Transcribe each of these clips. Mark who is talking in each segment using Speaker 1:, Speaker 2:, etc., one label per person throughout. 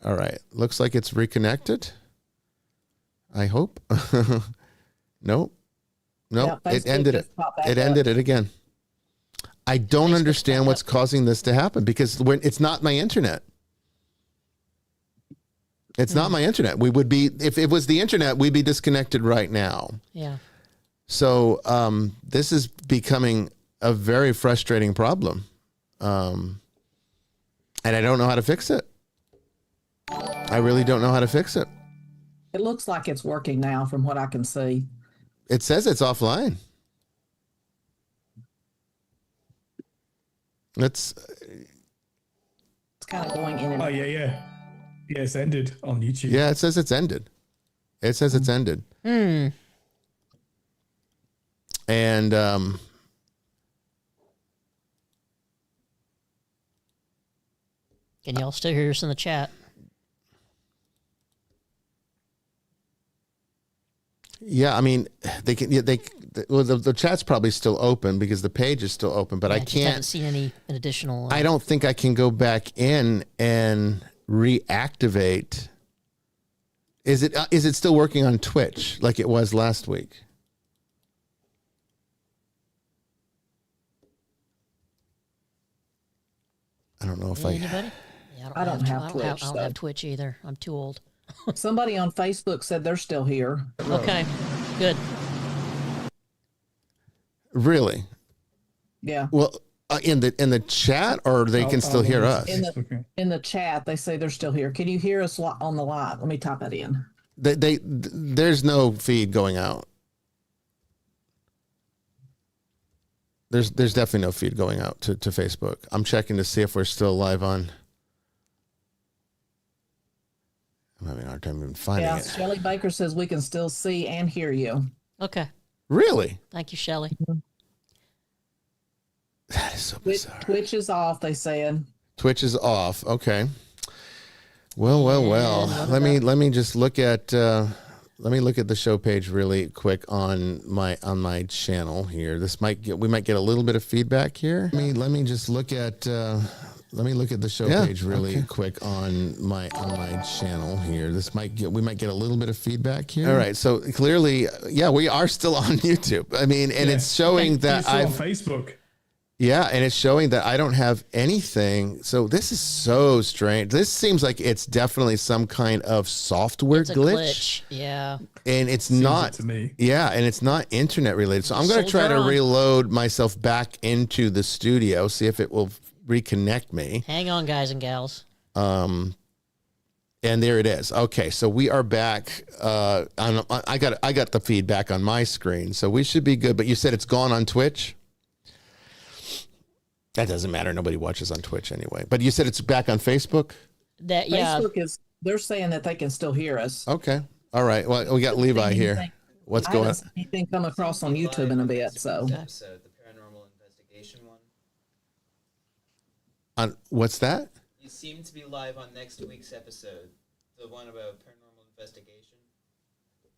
Speaker 1: All right. Looks like it's reconnected. I hope. Nope. Nope.
Speaker 2: Yeah,
Speaker 1: it ended it. It ended it again. I don't understand what's causing this to happen because it's not my internet. It's not my internet. We would be, if it was the internet, we'd be disconnected right now.
Speaker 3: Yeah.
Speaker 1: So this is becoming a very frustrating problem. And I don't know how to fix it. I really don't know how to fix it.
Speaker 2: It looks like it's working now from what I can see.
Speaker 1: It says it's offline. It's
Speaker 2: kind of going in and
Speaker 4: out. Yeah, it's ended on YouTube.
Speaker 1: Yeah, it says it's ended. It says it's ended. And
Speaker 3: can y'all still hear us in the chat?
Speaker 1: Yeah, I mean, they can. Yeah, the chat's probably still open because the page is still open, but I can't.
Speaker 3: Haven't seen any additional.
Speaker 1: I don't think I can go back in and reactivate. Is it still working on Twitch like it was last week? I don't know if
Speaker 3: Anybody? Yeah,
Speaker 2: I don't have Twitch.
Speaker 3: I don't have Twitch either. I'm too old.
Speaker 2: Somebody on Facebook said they're still here.
Speaker 3: Okay, good.
Speaker 1: Really?
Speaker 2: Yeah.
Speaker 1: Well, in the chat, or they can still hear us.
Speaker 2: In the chat, they say they're still here. Can you hear us on the live? Let me type that in.
Speaker 1: There's no feed going out. There's definitely no feed going out to Facebook. I'm checking to see if we're still live on. I'm having a hard time even finding it.
Speaker 2: Shelley Baker says we can still see and hear you.
Speaker 3: Okay.
Speaker 1: Really?
Speaker 3: Thank you, Shelley.
Speaker 1: That is so bizarre.
Speaker 2: Twitch is off, they said.
Speaker 1: Twitch is off. Okay. Well. Let me just look at the show page really quick on my channel here. We might get a little bit of feedback here. Let me just look at the show page really quick on my channel here. We might get a little bit of feedback here. All right. So clearly, we are still on YouTube. I mean, and it's showing that
Speaker 4: I'm on Facebook.
Speaker 1: Yeah, and it's showing that I don't have anything. So this is so strange. This seems like it's definitely some kind of software glitch.
Speaker 3: Yeah.
Speaker 1: And it's not
Speaker 4: to me.
Speaker 1: Yeah, and it's not internet related. So I'm going to try to reload myself back into the studio, see if it will reconnect me.
Speaker 3: Hang on, guys and gals.
Speaker 1: And there it is. Okay, so we are back. I got the feedback on my screen, so we should be good. But you said it's gone on Twitch? That doesn't matter. Nobody watches on Twitch anyway. But you said it's back on Facebook?
Speaker 2: Facebook they're saying that they can still hear us.
Speaker 1: Okay. All right. Well, we got Levi here. What's going on?
Speaker 2: Anything come across on YouTube in a bit, so.
Speaker 5: The paranormal investigation one.
Speaker 1: On what's that?
Speaker 5: You seem to be live on next week's episode. The one about paranormal investigation.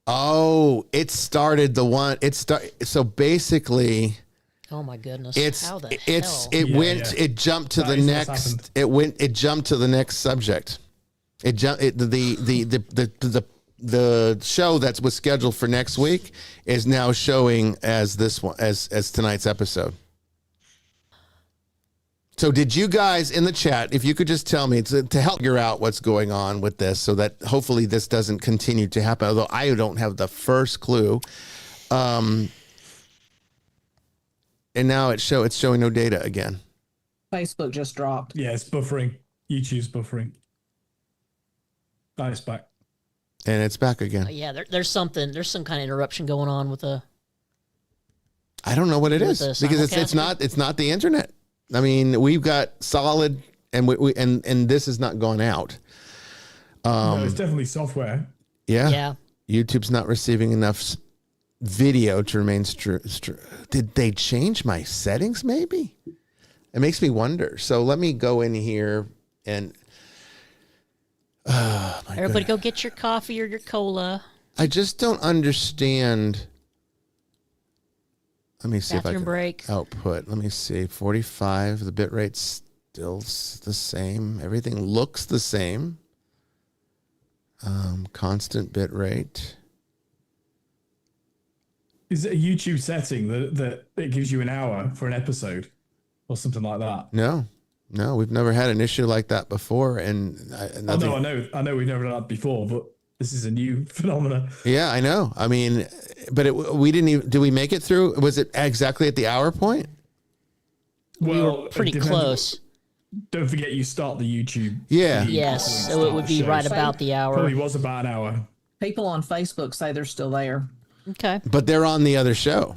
Speaker 1: Oh, it started so basically
Speaker 3: Oh my goodness!
Speaker 1: It jumped to the next. It jumped to the next subject. The show that was scheduled for next week is now showing as this one as tonight's episode. So did you guys in the chat, if you could just tell me to help figure out what's going on with this so that hopefully this doesn't continue to happen, although I don't have the first clue. And now it's showing no data again.
Speaker 2: Facebook just dropped.
Speaker 4: Yeah, it's buffering. YouTube's buffering. Oh, it's back.
Speaker 1: And it's back again.
Speaker 3: There's some kind of interruption going on with the.
Speaker 1: I don't know what it is because it's not the internet. I mean, we've got solid and and this has not gone out.
Speaker 4: No, it's definitely software.
Speaker 1: Yeah. YouTube's not receiving enough video to remain Did they change my settings? Maybe it makes me wonder. So let me go in here and
Speaker 3: everybody go get your coffee or your cola.
Speaker 1: I just don't understand. Let me see if I can
Speaker 3: break.
Speaker 1: Output. Let me see. 45. The bit rate's still the same. Everything looks the same. Constant bit rate.
Speaker 4: Is it a YouTube setting that it gives you an hour for an episode or something like that?
Speaker 1: No, we've never had an issue like that before. And
Speaker 4: I know we've never done that before, but this is a new phenomenon.
Speaker 1: Yeah, I know. I mean, but we didn't even, did we make it through? Was it exactly at the hour point?
Speaker 3: We were pretty close.
Speaker 4: Don't forget you start the YouTube.
Speaker 1: Yeah.
Speaker 3: Yes, so it would be right about the hour.
Speaker 4: Probably was about an hour.
Speaker 2: People on Facebook say they're still there.
Speaker 3: Okay.
Speaker 1: But they're on the other show.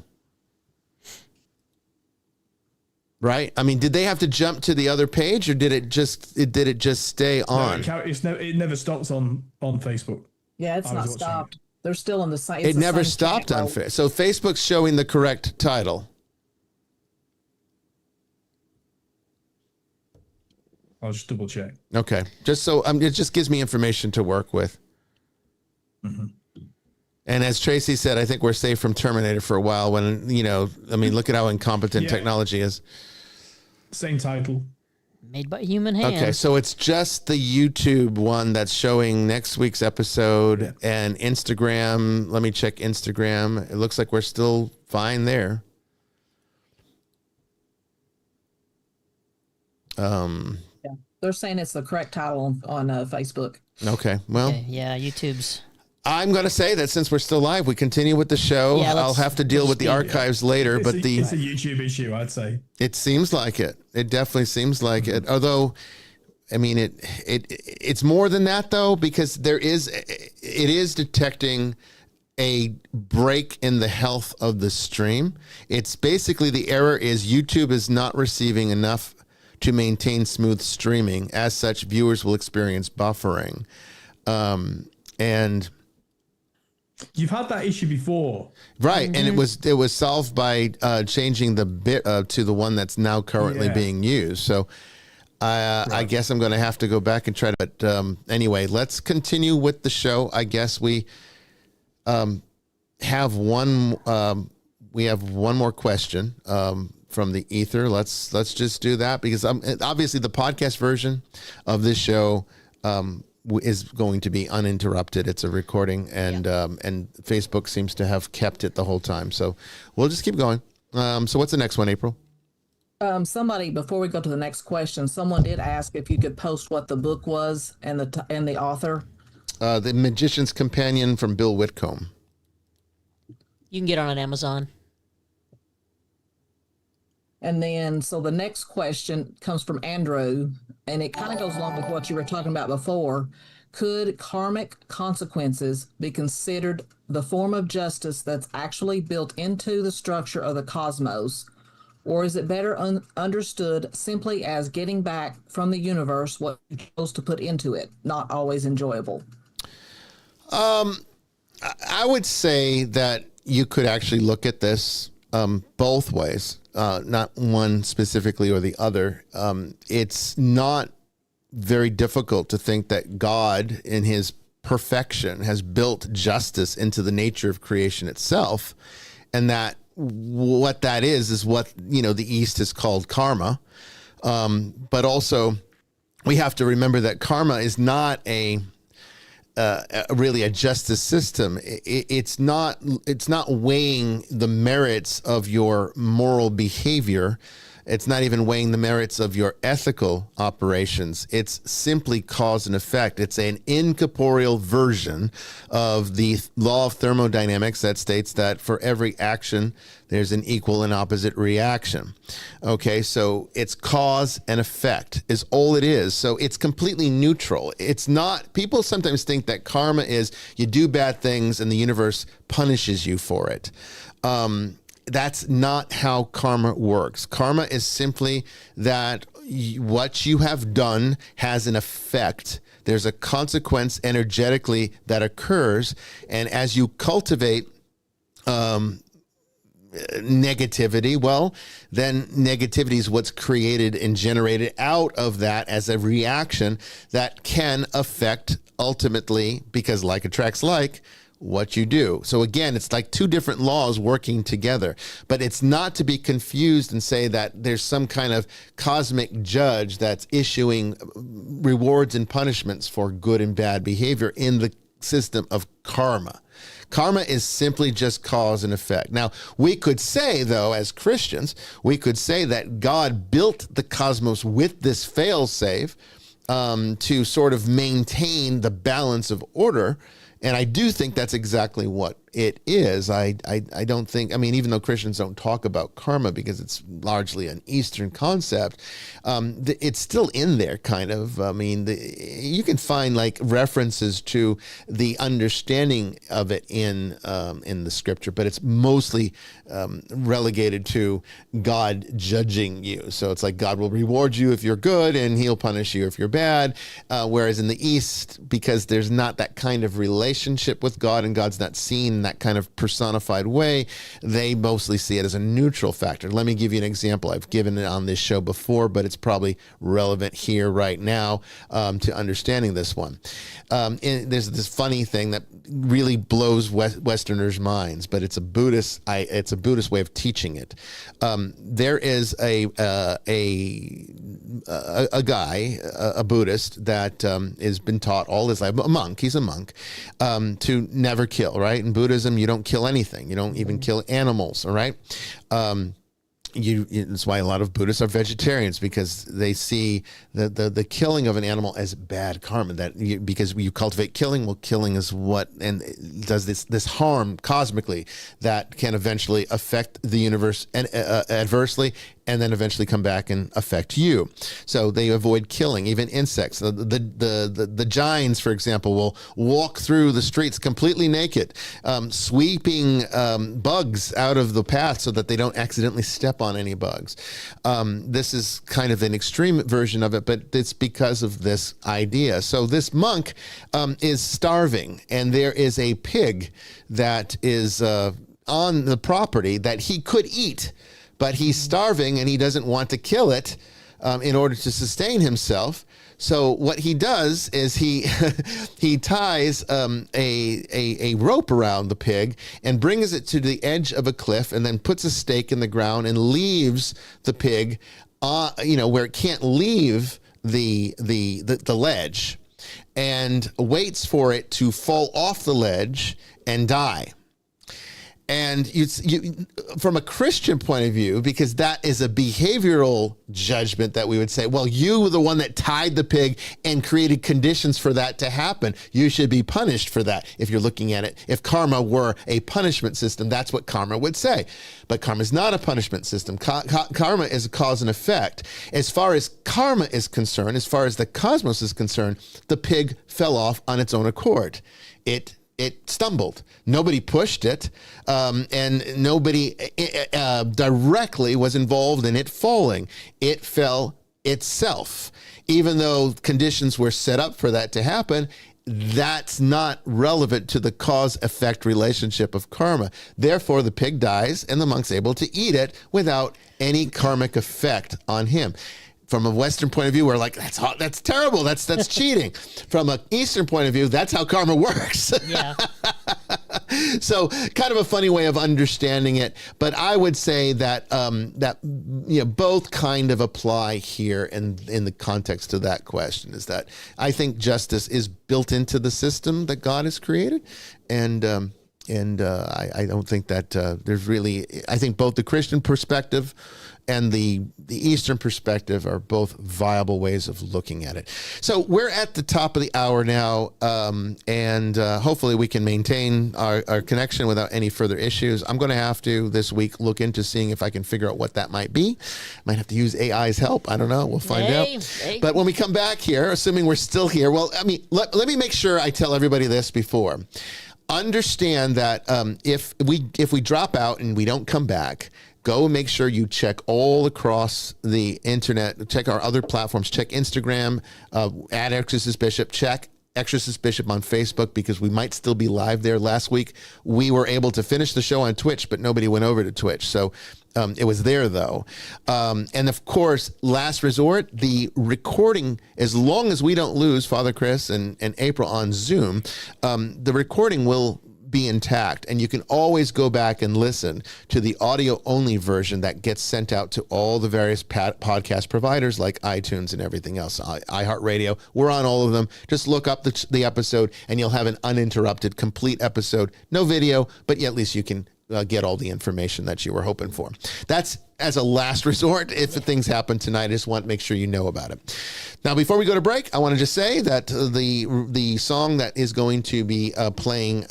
Speaker 1: Right? I mean, did they have to jump to the other page, or did it just stay on?
Speaker 4: No, it never stops on Facebook.
Speaker 2: Yeah, it's not stopped. They're still in the same.
Speaker 1: It never stopped on Facebook. So Facebook's showing the correct title.
Speaker 4: I'll just double check.
Speaker 1: Okay. Just so it just gives me information to work with.
Speaker 4: Mm-hmm.
Speaker 1: And as Tracy said, I think we're safe from Terminator for a while when, I mean, look at how incompetent technology is.
Speaker 4: Same title.
Speaker 3: Made by human hands.
Speaker 1: Okay, so it's just the YouTube one that's showing next week's episode and Instagram. Let me check Instagram. It looks like we're still fine there.
Speaker 2: They're saying it's the correct title on Facebook.
Speaker 1: Okay, well.
Speaker 3: Okay, yeah, YouTube's.
Speaker 1: I'm going to say that since we're still live, we continue with the show.
Speaker 3: Yeah,
Speaker 1: I'll have to deal with the archives later,
Speaker 4: It's
Speaker 1: but
Speaker 4: it's a YouTube issue, I'd say.
Speaker 1: It seems like it. It definitely seems like it. Although, I mean, it's more than that though, because it is detecting a break in the health of the stream. It's basically the error is YouTube is not receiving enough to maintain smooth streaming. As such, viewers will experience buffering, and.
Speaker 4: You've had that issue before,
Speaker 1: right? Mm-hmm. And it was solved by changing the bit to the one that's now currently being used. So I guess I'm going to have to go back and try to. But anyway, let's continue with the show. I guess we have one. We have one more question from the ether. Let's just do that because obviously the podcast version of this show. Is going to be uninterrupted. It's a recording, and Facebook seems to have kept it the whole time. So we'll just keep going. So what's the next one, April?
Speaker 2: Somebody, before we go to the next question, someone did ask if you could post what the book was and the author.
Speaker 1: The Magician's Companion from Bill Whitcomb.
Speaker 3: You can get on Amazon.
Speaker 2: And then, so the next question comes from Andrew, and it kind of goes along with what you were talking about before. Could karmic consequences be considered the form of justice that's actually built into the structure of the cosmos? Or is it better understood simply as getting back from the universe what you chose to put into it, not always enjoyable?
Speaker 1: I would say that you could actually look at this both ways. Not one specifically or the other. It's not very difficult to think that God, in his perfection, has built justice into the nature of creation itself, and that what that is what the East has called karma. But also, we have to remember that karma is not really a justice system. It's not weighing the merits of your moral behavior. It's not even weighing the merits of your ethical operations. It's simply cause and effect. It's an incorporeal version of the law of thermodynamics that states that for every action, there's an equal and opposite reaction. Okay, so it's cause and effect is all it is. So it's completely neutral. It's not, people sometimes think that karma is you do bad things and the universe punishes you for it. That's not how karma works. Karma is simply that what you have done has an effect. There's a consequence energetically that occurs. And as you cultivate negativity, well, then negativity is what's created and generated out of that as a reaction that can affect ultimately, because like attracts like, what you do. So again, it's like two different laws working together, but it's not to be confused and say that there's some kind of cosmic judge that's issuing rewards and punishments for good and bad behavior in the system of karma. Karma is simply just cause and effect. Now, we could say, though, as Christians, we could say that God built the cosmos with this fail-safe to sort of maintain the balance of order. And I do think that's exactly what it is. I don't think, I mean, even though Christians don't talk about karma because it's largely an Eastern concept, it's still in there kind of. I mean, you can find like references to the understanding of it in the scripture, but it's mostly relegated to God judging you. So it's like God will reward you if you're good and he'll punish you if you're bad. Whereas in the East, because there's not that kind of relationship with God and God's not seen in that kind of personified way, they mostly see it as a neutral factor. Let me give you an example. I've given it on this show before, but it's probably relevant here right now to understanding this one. There's this funny thing that really blows Westerners' minds, but it's a Buddhist way of teaching it. There is a guy, a Buddhist that has been taught all his life, a monk, he's a monk, to never kill, right? In Buddhism, you don't kill anything. You don't even kill animals, all right? That's why a lot of Buddhists are vegetarians, because they see the killing of an animal as bad karma. Because you cultivate killing, well, killing is what and does this harm cosmically that can eventually affect the universe and adversely, and then eventually come back and affect you. So they avoid killing, even insects. The giants, for example, will walk through the streets completely naked, sweeping bugs out of the path so that they don't accidentally step on any bugs. This is kind of an extreme version of it, but it's because of this idea. So this monk is starving, and there is a pig that is on the property that he could eat, but he's starving and he doesn't want to kill it in order to sustain himself. So what he does is he he ties a rope around the pig and brings it to the edge of a cliff, and then puts a stake in the ground and leaves the pig, where it can't leave the ledge, and waits for it to fall off the ledge and die. And you, from a Christian point of view, because that is a behavioral judgment that we would say, well, you were the one that tied the pig and created conditions for that to happen. You should be punished for that. If you're looking at it, if karma were a punishment system, that's what karma would say. But karma is not a punishment system. Karma is a cause and effect. As far as karma is concerned, as far as the cosmos is concerned, the pig fell off on its own accord. It stumbled. Nobody pushed it, and nobody directly was involved in it falling. It fell itself. Even though conditions were set up for that to happen, that's not relevant to the cause-effect relationship of karma. Therefore, the pig dies, and the monk's able to eat it without any karmic effect on him. From a Western point of view, we're like, that's terrible. That's cheating. From an Eastern point of view, that's how karma works.
Speaker 3: Yeah.
Speaker 1: So kind of a funny way of understanding it. But I would say that both kind of apply here in the context of that question, is that I think justice is built into the system that God has created. And I don't think that there's really, I think both the Christian perspective and the Eastern perspective are both viable ways of looking at it. So we're at the top of the hour now, and hopefully we can maintain our connection without any further issues. I'm going to have to this week look into seeing if I can figure out what that might be. Might have to use AI's help. I don't know. We'll find out. But when we come back here, assuming we're still here, well, I mean, let me make sure I tell everybody this before. Understand that if we drop out and we don't come back, go and make sure you check all across the internet, check our other platforms, check Instagram, at Exorcist Bishop, check Exorcist Bishop on Facebook, because we might still be live there. Last week, we were able to finish the show on Twitch, but nobody went over to Twitch. So it was there, though. And of course, last resort, the recording, as long as we don't lose Father Chris and April on Zoom, the recording will be intact, and you can always go back and listen to the audio-only version that gets sent out to all the various podcast providers like iTunes and everything else, iHeartRadio. We're on all of them. Just look up the episode, and you'll have an uninterrupted, complete episode. No video, but at least you can get all the information that you were hoping for. That's as a last resort. If things happen tonight, I just want to make sure you know about it. Now, before we go to break, I want to just say that the song that is going to be playing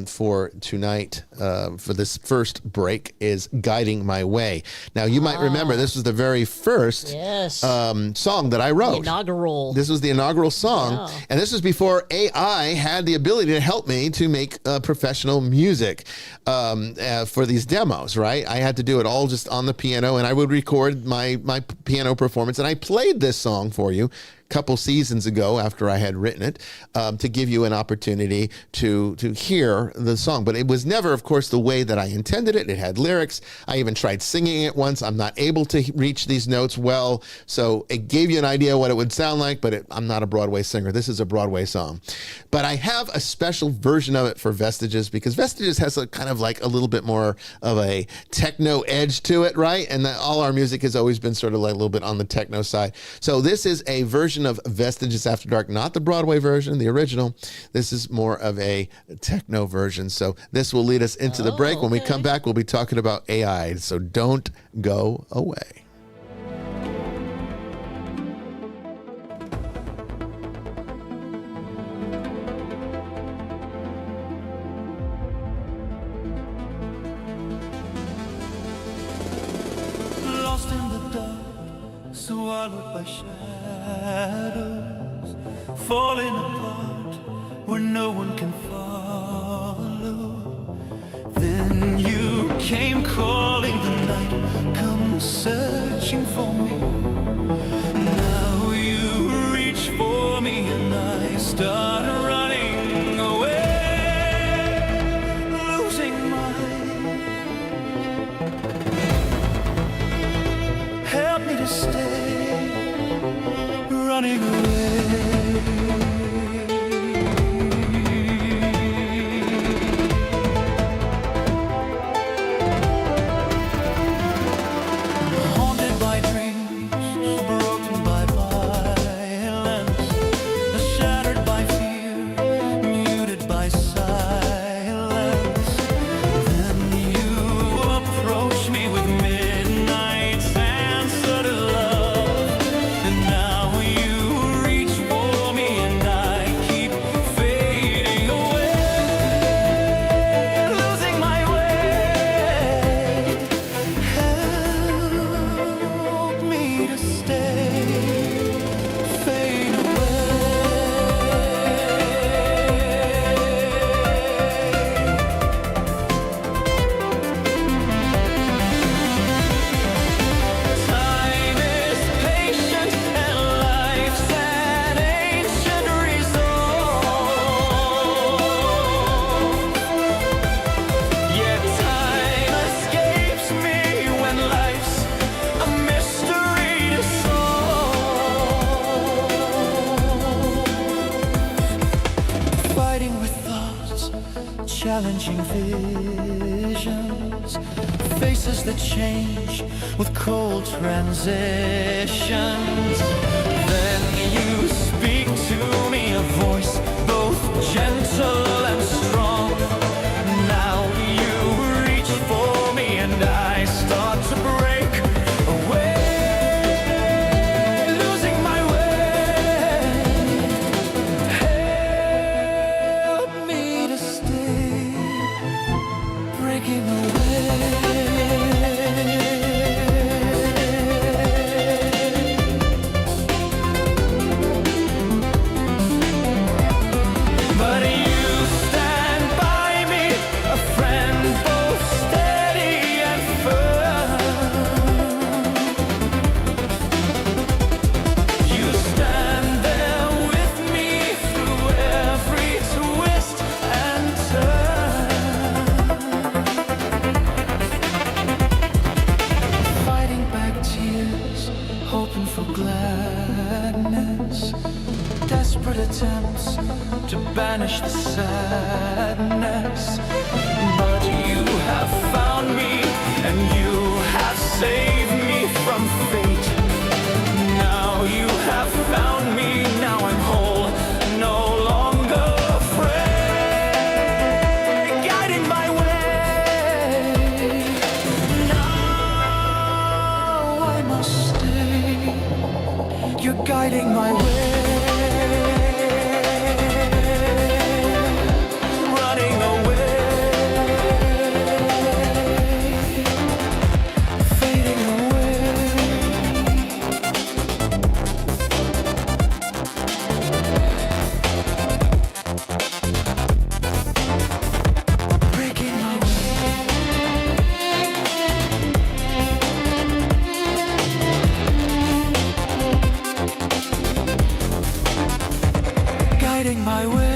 Speaker 1: for tonight, for this first break, is Guiding My Way. Now, you might remember this was the very first song that I wrote.
Speaker 3: The inaugural.
Speaker 1: This was the inaugural song, and this was before AI had the ability to help me to make professional music for these demos, right? I had to do it all just on the piano, and I would record my piano performance, and I played this song for you couple seasons ago after I had written it, to give you an opportunity to hear the song. But it was never, of course, the way that I intended it. It had lyrics. I even tried singing it once. I'm not able to reach these notes well, so it gave you an idea what it would sound like, but I'm not a Broadway singer. This is a Broadway song. But I have a special version of it for Vestiges, because Vestiges has a kind of like a little bit more of a techno edge to it, right? And all our music has always been sort of like a little bit on the techno side. So this is a version of Vestiges After Dark, not the Broadway version, the original. This is more of a techno version. So this will lead us into the break. When we come back, we'll be talking about AI. So don't go away.
Speaker 6: Lost in the dark, swallowed by shadows, falling apart where no one can follow. Then you came calling the night, come searching for me. Now you reach for me and I start running away, losing my. Help me to stay, running away. Haunted by dreams, broken by violence, shattered by fear, muted by silence. Then you approach me with midnight's answer to love, and now you reach for me and I keep fading away, losing my way. Help me to stay, fade away. Time is patient and life's an ancient resolve. Yet time escapes me when life's a mystery to solve. Fighting with thoughts, challenging visions, faces that change with cold transitions. Then you speak to me, a voice both gentle and strong. Now you reach for me and I start to break away, losing my way. Help me to stay, breaking away. to banish the sadness. But you have found me, and you have saved me from fate. Now you have found me, now I'm whole, no longer afraid. Guiding my way. Now I must stay. You're guiding my way. Running away. Fading away. Breaking my way. Guiding my way.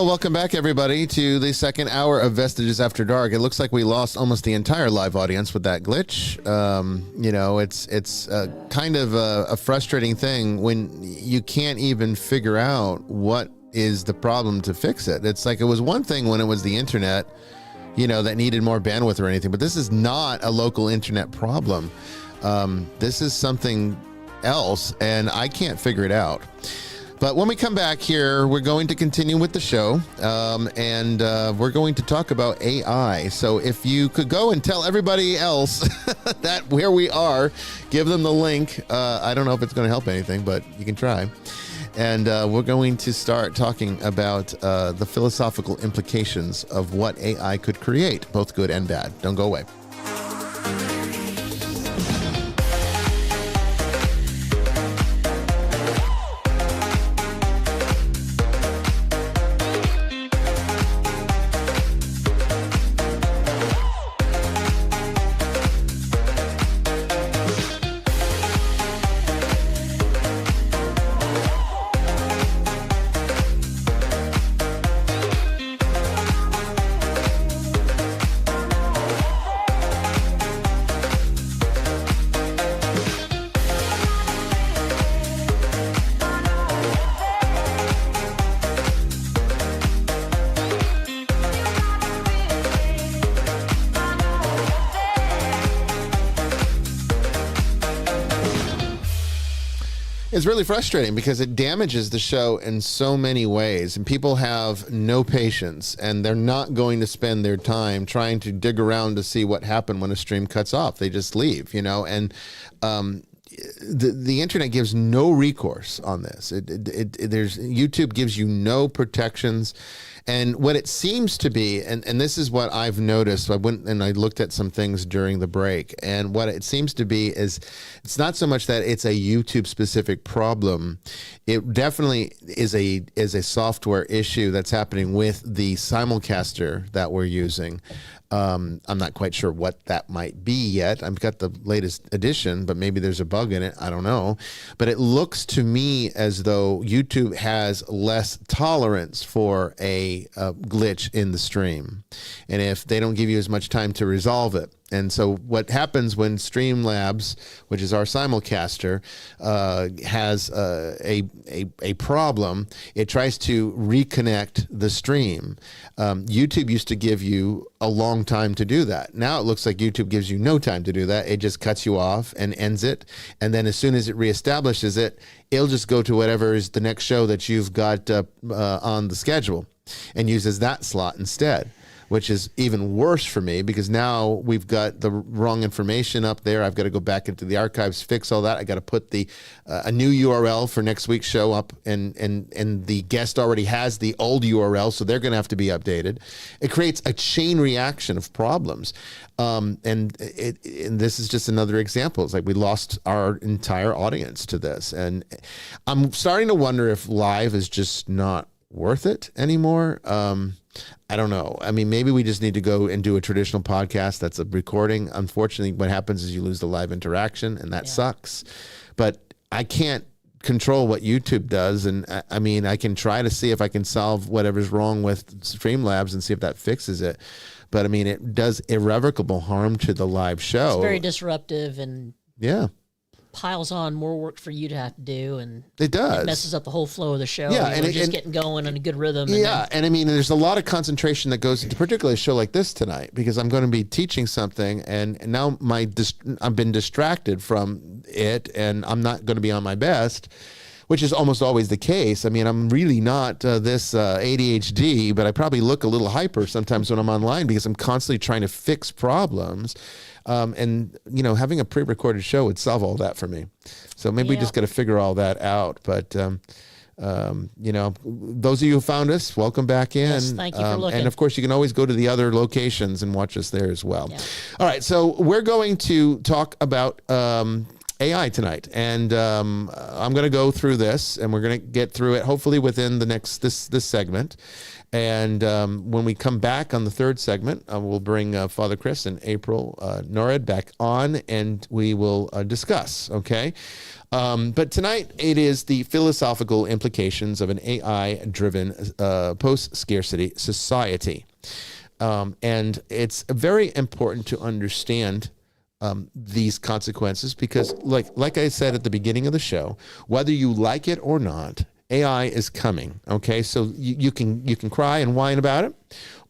Speaker 1: Well, welcome back, everybody, to the second hour of Vestiges After Dark. It looks like we lost almost the entire live audience with that glitch. It's kind of a frustrating thing when you can't even figure out what is the problem to fix it. It's like it was one thing when it was the internet, that needed more bandwidth or anything, but this is not a local internet problem. This is something else, and I can't figure it out. But when we come back here, we're going to continue with the show, and we're going to talk about AI. So if you could go and tell everybody else that where we are, give them the link. I don't know if it's going to help anything, but you can try. And we're going to start talking about the philosophical implications of what AI could create, both good and bad. Don't go away. It's really frustrating because it damages the show in so many ways, and people have no patience, and they're not going to spend their time trying to dig around to see what happened when a stream cuts off. They just leave, and the internet gives no recourse on this. YouTube gives you no protections. And what it seems to be, and this is what I've noticed, I went and I looked at some things during the break, and what it seems to be is it's not so much that it's a YouTube specific problem. It definitely is a software issue that's happening with the simulcaster that we're using. I'm not quite sure what that might be yet. I've got the latest edition, but maybe there's a bug in it. I don't know. But it looks to me as though YouTube has less tolerance for a glitch in the stream. And if they don't give you as much time to resolve it. And so what happens when Streamlabs, which is our simulcaster, has a problem, it tries to reconnect the stream. YouTube used to give you a long time to do that. Now it looks like YouTube gives you no time to do that. It just cuts you off and ends it. And then as soon as it reestablishes it, it'll just go to whatever is the next show that you've got on the schedule and uses that slot instead, which is even worse for me because now we've got the wrong information up there. I've got to go back into the archives, fix all that. I got to put a new URL for next week's show up, and the guest already has the old URL, so they're going to have to be updated. It creates a chain reaction of problems. And this is just another example. It's like we lost our entire audience to this. And I'm starting to wonder if live is just not worth it anymore. I don't know. I mean, maybe we just need to go and do a traditional podcast that's a recording. Unfortunately, what happens is you lose the live interaction, and that sucks. But I can't control what YouTube does. And I mean, I can try to see if I can solve whatever's wrong with Streamlabs and see if that fixes it. But I mean, it does irrevocable harm to the live show.
Speaker 3: It's very disruptive and piles on more work for you to have to do, and
Speaker 1: it does.
Speaker 3: It messes up the whole flow of the show.
Speaker 1: Yeah, and
Speaker 3: just getting going in a good rhythm.
Speaker 1: And I mean, there's a lot of concentration that goes into particularly a show like this tonight because I'm going to be teaching something, and now I've been distracted from it, and I'm not going to be on my best, which is almost always the case. I mean, I'm really not this ADHD, but I probably look a little hyper sometimes when I'm online because I'm constantly trying to fix problems. And having a pre-recorded show would solve all that for me. So maybe we just got to figure all that out. But, those of you who found us, welcome back in.
Speaker 3: Yes, thank you for looking.
Speaker 1: And of course, you can always go to the other locations and watch us there as well. Yeah. All right. So we're going to talk about AI tonight, and I'm going to go through this, and we're going to get through it hopefully within the next this segment. And when we come back on the third segment, we'll bring Father Chris and April Norred back on, and we will discuss. Okay, but tonight it is the philosophical implications of an AI-driven post-scarcity society, and it's very important to understand these consequences because, like I said at the beginning of the show, whether you like it or not, AI is coming. Okay, so you can cry and whine about it,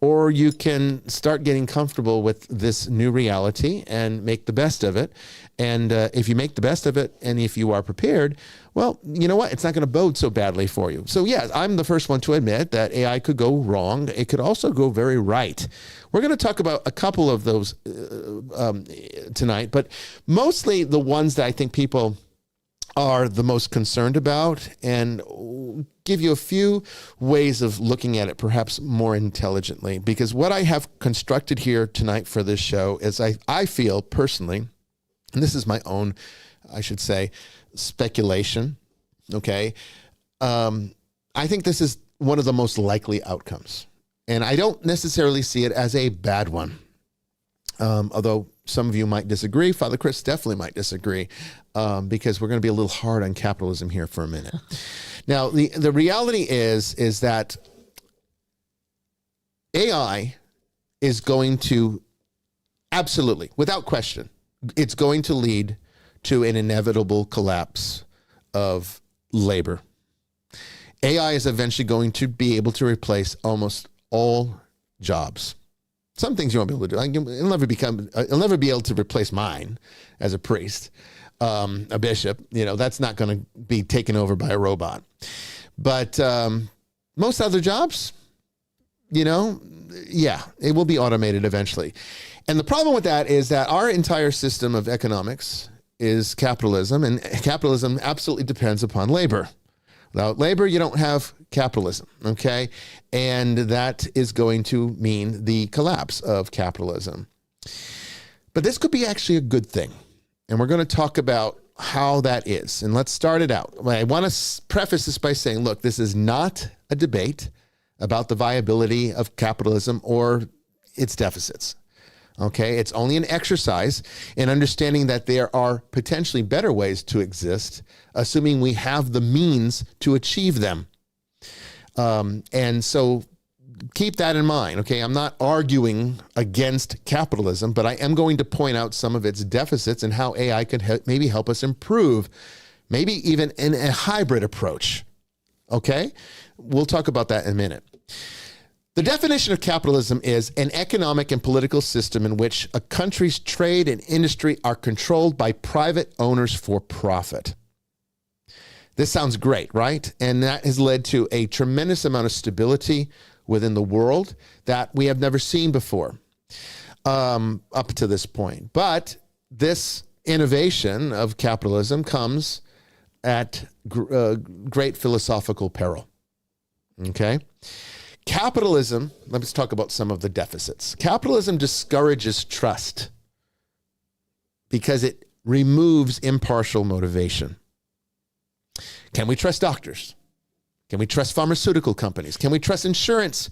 Speaker 1: or you can start getting comfortable with this new reality and make the best of it. And if you make the best of it, and if you are prepared, well, you know what? It's not going to bode so badly for you. So yeah, I'm the first one to admit that AI could go wrong. It could also go very right. We're going to talk about a couple of those tonight, but mostly the ones that I think people are the most concerned about, and give you a few ways of looking at it perhaps more intelligently. Because what I have constructed here tonight for this show is I feel personally, and this is my own, I should say, speculation, okay? I think this is one of the most likely outcomes. And I don't necessarily see it as a bad one. Although some of you might disagree. Father Chris definitely might disagree, because we're going to be a little hard on capitalism here for a minute. Now, the reality is that AI is going to, absolutely, without question, it's going to lead to an inevitable collapse of labor. AI is eventually going to be able to replace almost all jobs. Some things you won't be able to do. It'll never be able to replace mine as a priest, a bishop. You know, that's not going to be taken over by a robot. But most other jobs, you know, yeah, it will be automated eventually. And the problem with that is that our entire system of economics is capitalism, and capitalism absolutely depends upon labor. Without labor, you don't have capitalism, okay? And that is going to mean the collapse of capitalism. But this could be actually a good thing. And we're going to talk about how that is. And let's start it out. I want to preface this by saying, look, this is not a debate about the viability of capitalism or its deficits. Okay, it's only an exercise in understanding that there are potentially better ways to exist, assuming we have the means to achieve them. And so keep that in mind. Okay, I'm not arguing against capitalism, but I am going to point out some of its deficits and how AI could maybe help us improve, maybe even in a hybrid approach. Okay, we'll talk about that in a minute. The definition of capitalism is an economic and political system in which a country's trade and industry are controlled by private owners for profit. This sounds great, right? And that has led to a tremendous amount of stability within the world that we have never seen before up to this point. But this innovation of capitalism comes at great philosophical peril. Okay? Capitalism, let's talk about some of the deficits. Capitalism discourages trust because it removes impartial motivation. Can we trust doctors? Can we trust pharmaceutical companies? Can we trust insurance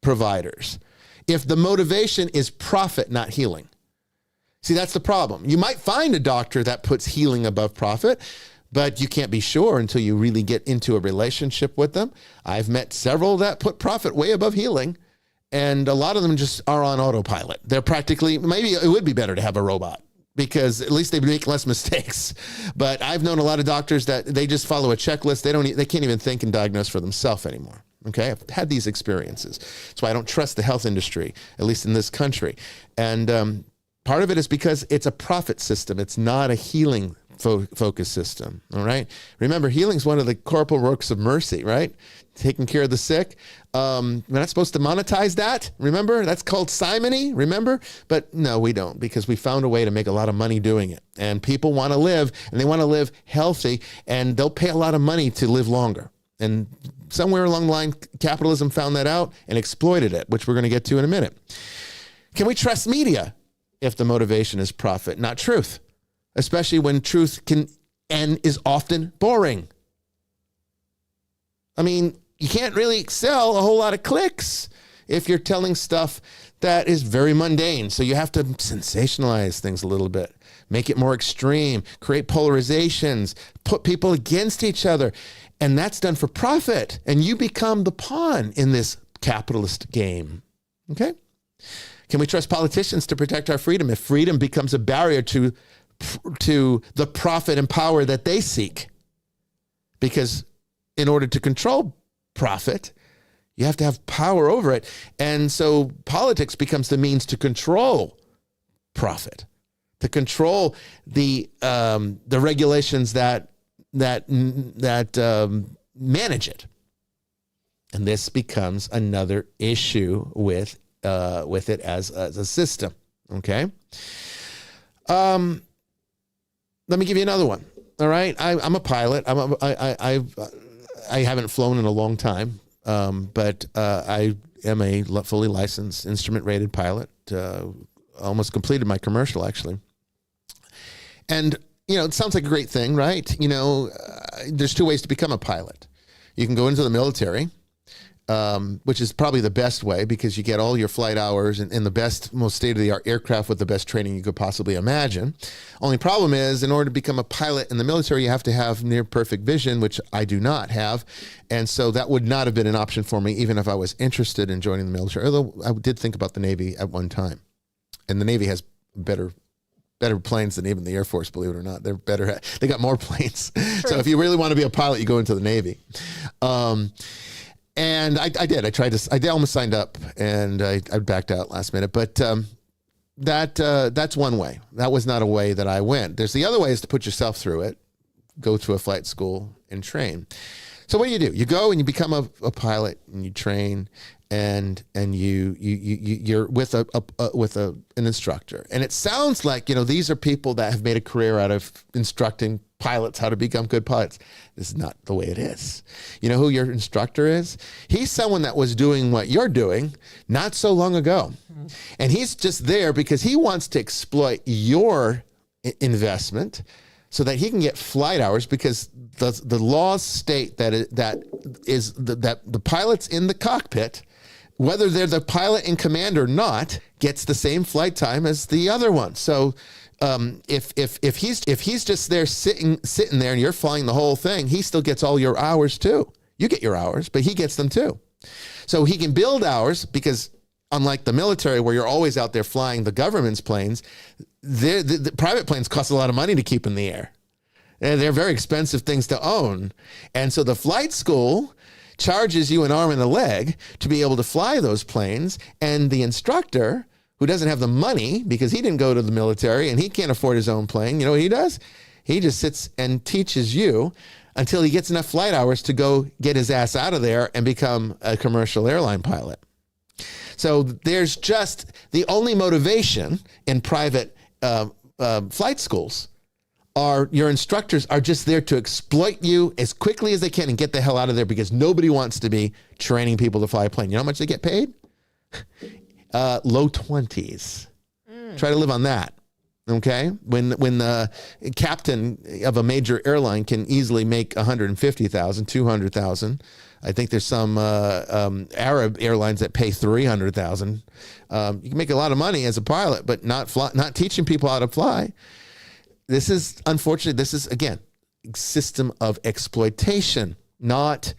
Speaker 1: providers if the motivation is profit, not healing? See, that's the problem. You might find a doctor that puts healing above profit, but you can't be sure until you really get into a relationship with them. I've met several that put profit way above healing, and a lot of them just are on autopilot. They're practically, maybe it would be better to have a robot because at least they make less mistakes. But I've known a lot of doctors that they just follow a checklist. They can't even think and diagnose for themselves anymore. Okay, I've had these experiences. That's why I don't trust the health industry, at least in this country. And part of it is because it's a profit system. It's not a healing focus system. All right. Remember, healing is one of the corporal works of mercy, right? Taking care of the sick. We're not supposed to monetize that. Remember, that's called simony. Remember, but no, we don't, because we found a way to make a lot of money doing it. And people want to live, and they want to live healthy, and they'll pay a lot of money to live longer. And somewhere along the line, capitalism found that out and exploited it, which we're going to get to in a minute. Can we trust media if the motivation is profit, not truth? especially when truth can and is often boring. I mean, you can't really sell a whole lot of clicks if you're telling stuff that is very mundane. So you have to sensationalize things a little bit, make it more extreme, create polarizations, put people against each other. And that's done for profit. And you become the pawn in this capitalist game. Okay? Can we trust politicians to protect our freedom if freedom becomes a barrier to the profit and power that they seek? Because in order to control profit, you have to have power over it. And so politics becomes the means to control profit, to control the regulations that manage it. And this becomes another issue with it as a system. Okay. Let me give you another one. All right. I'm a pilot. I haven't flown in a long time, but I am a fully licensed instrument-rated pilot. Almost completed my commercial, actually. And, it sounds like a great thing, right? There's two ways to become a pilot. You can go into the military, which is probably the best way because you get all your flight hours in the best, most state-of-the-art aircraft with the best training you could possibly imagine. Only problem is, in order to become a pilot in the military, you have to have near-perfect vision, which I do not have. And so that would not have been an option for me, even if I was interested in joining the military, although I did think about the Navy at one time. And the Navy has better planes than even the Air Force, believe it or not. They're better. They got more planes. True. So if you really want to be a pilot, you go into the Navy. And I did. I almost signed up, and I backed out last minute. But that's one way. That was not a way that I went. There's the other way is to put yourself through it, go through a flight school, and train. So what do? You go and you become a pilot, and you train, and you're with an instructor. And it sounds like these are people that have made a career out of instructing pilots how to become good pilots. This is not the way it is. You know who your instructor is? He's someone that was doing what you're doing not so long ago. And he's just there because he wants to exploit your investment so that he can get flight hours, because the laws state that the pilots in the cockpit, whether they're the pilot in command or not, gets the same flight time as the other one. So if he's just there sitting there and you're flying the whole thing, he still gets all your hours too. You get your hours, but he gets them too. So he can build hours because, unlike the military where you're always out there flying the government's planes, the private planes cost a lot of money to keep in the air. And they're very expensive things to own. And so the flight school charges you an arm and a leg to be able to fly those planes. And the instructor, who doesn't have the money because he didn't go to the military and he can't afford his own plane, you know what he does? He just sits and teaches you until he gets enough flight hours to go get his ass out of there and become a commercial airline pilot. So there's just the only motivation in private flight schools are your instructors are just there to exploit you as quickly as they can and get the hell out of there, because nobody wants to be training people to fly a plane. You know how much they get paid? Low 20s. Try to live on that. Okay. When the captain of a major airline can easily make 150,000, 200,000. I think there's some Arab airlines that pay 300,000. You can make a lot of money as a pilot, but not teaching people how to fly. This is, unfortunately, again, system of exploitation, not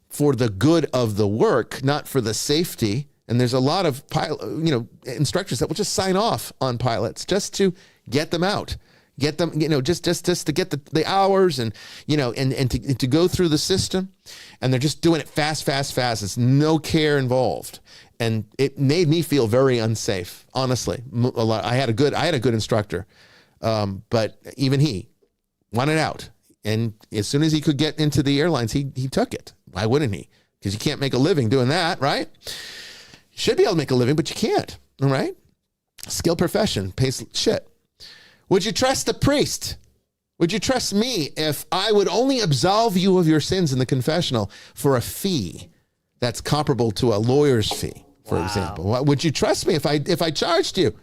Speaker 1: for the good of the work, not for the safety. And there's a lot of instructors that will just sign off on pilots just to get them out, get them, just to get the hours and to go through the system. And they're just doing it fast. There's no care involved. And it made me feel very unsafe, honestly. A lot. I had a good instructor. But even he wanted out. And as soon as he could get into the airlines, he took it. Why wouldn't he? Because you can't make a living doing that, right? You should be able to make a living, but you can't, all right? Skilled profession, pays shit. Would you trust the priest? Would you trust me if I would only absolve you of your sins in the confessional for a fee that's comparable to a lawyer's fee, for example? Would you trust me if I charged you?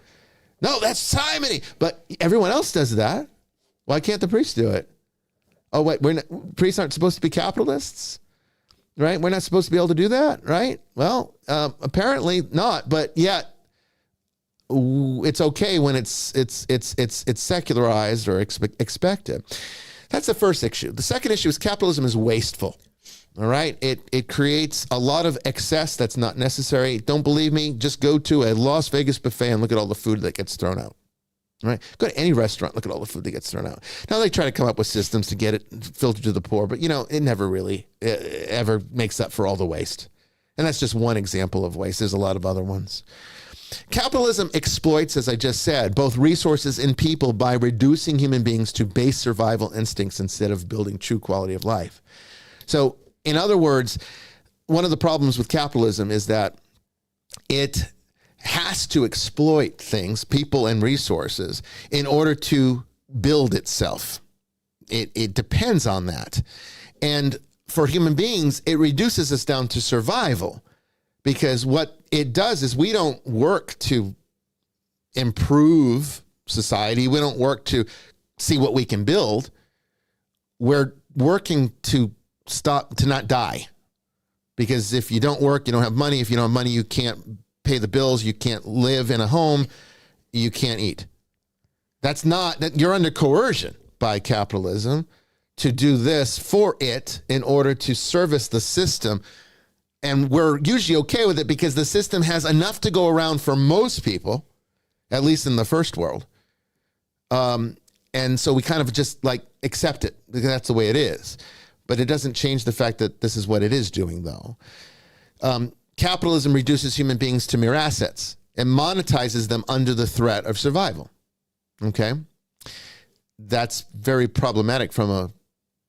Speaker 1: No, that's simony. But everyone else does that. Why can't the priests do it? Oh, wait, priests aren't supposed to be capitalists, right? We're not supposed to be able to do that, right? Well, apparently not, but yet it's okay when it's secularized or expected. That's the first issue. The second issue is capitalism is wasteful. All right. It creates a lot of excess that's not necessary. Don't believe me? Just go to a Las Vegas buffet and look at all the food that gets thrown out. All right. Go to any restaurant, look at all the food that gets thrown out. Now they try to come up with systems to get it filtered to the poor, but it never really ever makes up for all the waste. And that's just one example of waste. There's a lot of other ones. Capitalism exploits, as I just said, both resources and people by reducing human beings to base survival instincts instead of building true quality of life. So, in other words, one of the problems with capitalism is that it has to exploit things, people and resources, in order to build itself. It depends on that. And for human beings, it reduces us down to survival, because what it does is we don't work to improve society. We don't work to see what we can build. We're working to not die, because if you don't work, you don't have money. If you don't have money, you can't pay the bills. You can't live in a home. You can't eat. You're under coercion by capitalism to do this for it in order to service the system. And we're usually okay with it because the system has enough to go around for most people, at least in the first world. And so we kind of just accept it because that's the way it is. But it doesn't change the fact that this is what it is doing, though. Capitalism reduces human beings to mere assets and monetizes them under the threat of survival. Okay? That's very problematic from an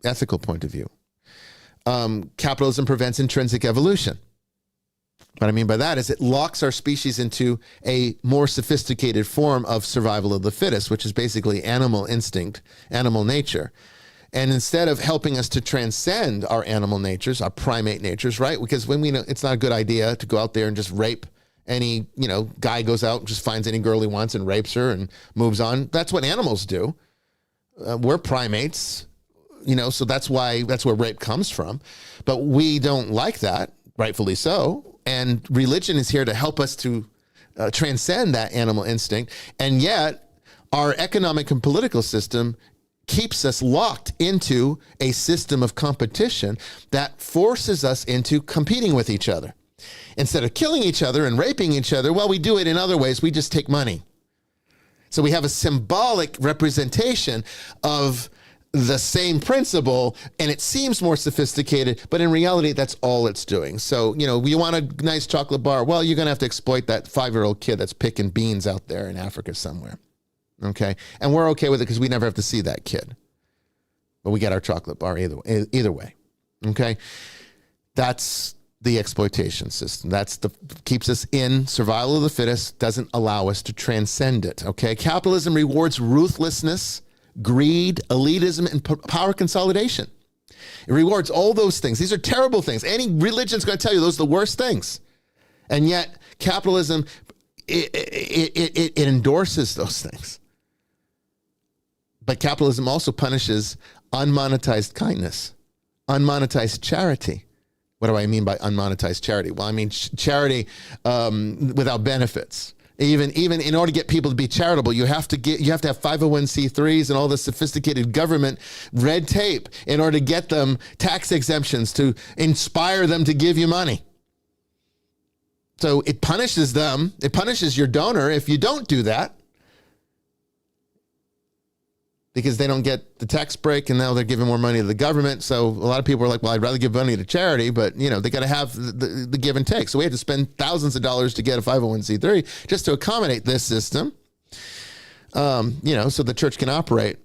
Speaker 1: ethical point of view. Capitalism prevents intrinsic evolution. What I mean by that is it locks our species into a more sophisticated form of survival of the fittest, which is basically animal instinct, animal nature. And instead of helping us to transcend our animal natures, our primate natures, right? Because when we know it's not a good idea to go out there and just rape any, guy goes out and just finds any girl he wants and rapes her and moves on. That's what animals do. We're primates, so that's where rape comes from. But we don't like that, rightfully so. And religion is here to help us to transcend that animal instinct. And yet our economic and political system keeps us locked into a system of competition that forces us into competing with each other. Instead of killing each other and raping each other, well, we do it in other ways. We just take money. So we have a symbolic representation of the same principle, and it seems more sophisticated, but in reality, that's all it's doing. So, you want a nice chocolate bar? Well, you're going to have to exploit that 5-year-old kid that's picking beans out there in Africa somewhere. Okay. And we're okay with it because we never have to see that kid. But we get our chocolate bar either way. Okay. That's the exploitation system. Keeps us in survival of the fittest, doesn't allow us to transcend it. Okay. Capitalism rewards ruthlessness, greed, elitism, and power consolidation. It rewards all those things. These are terrible things. Any religion's going to tell you those are the worst things. And yet capitalism, it endorses those things. But capitalism also punishes unmonetized kindness, unmonetized charity. What do I mean by unmonetized charity? Well, I mean charity without benefits. Even in order to get people to be charitable, you have to have 501c3s and all the sophisticated government red tape in order to get them tax exemptions to inspire them to give you money. So it punishes them. It punishes your donor if you don't do that, because they don't get the tax break, and now they're giving more money to the government. So a lot of people are like, well, I'd rather give money to charity, but they got to have the give and take. So we have to spend thousands of dollars to get a 501c3 just to accommodate this system, so the church can operate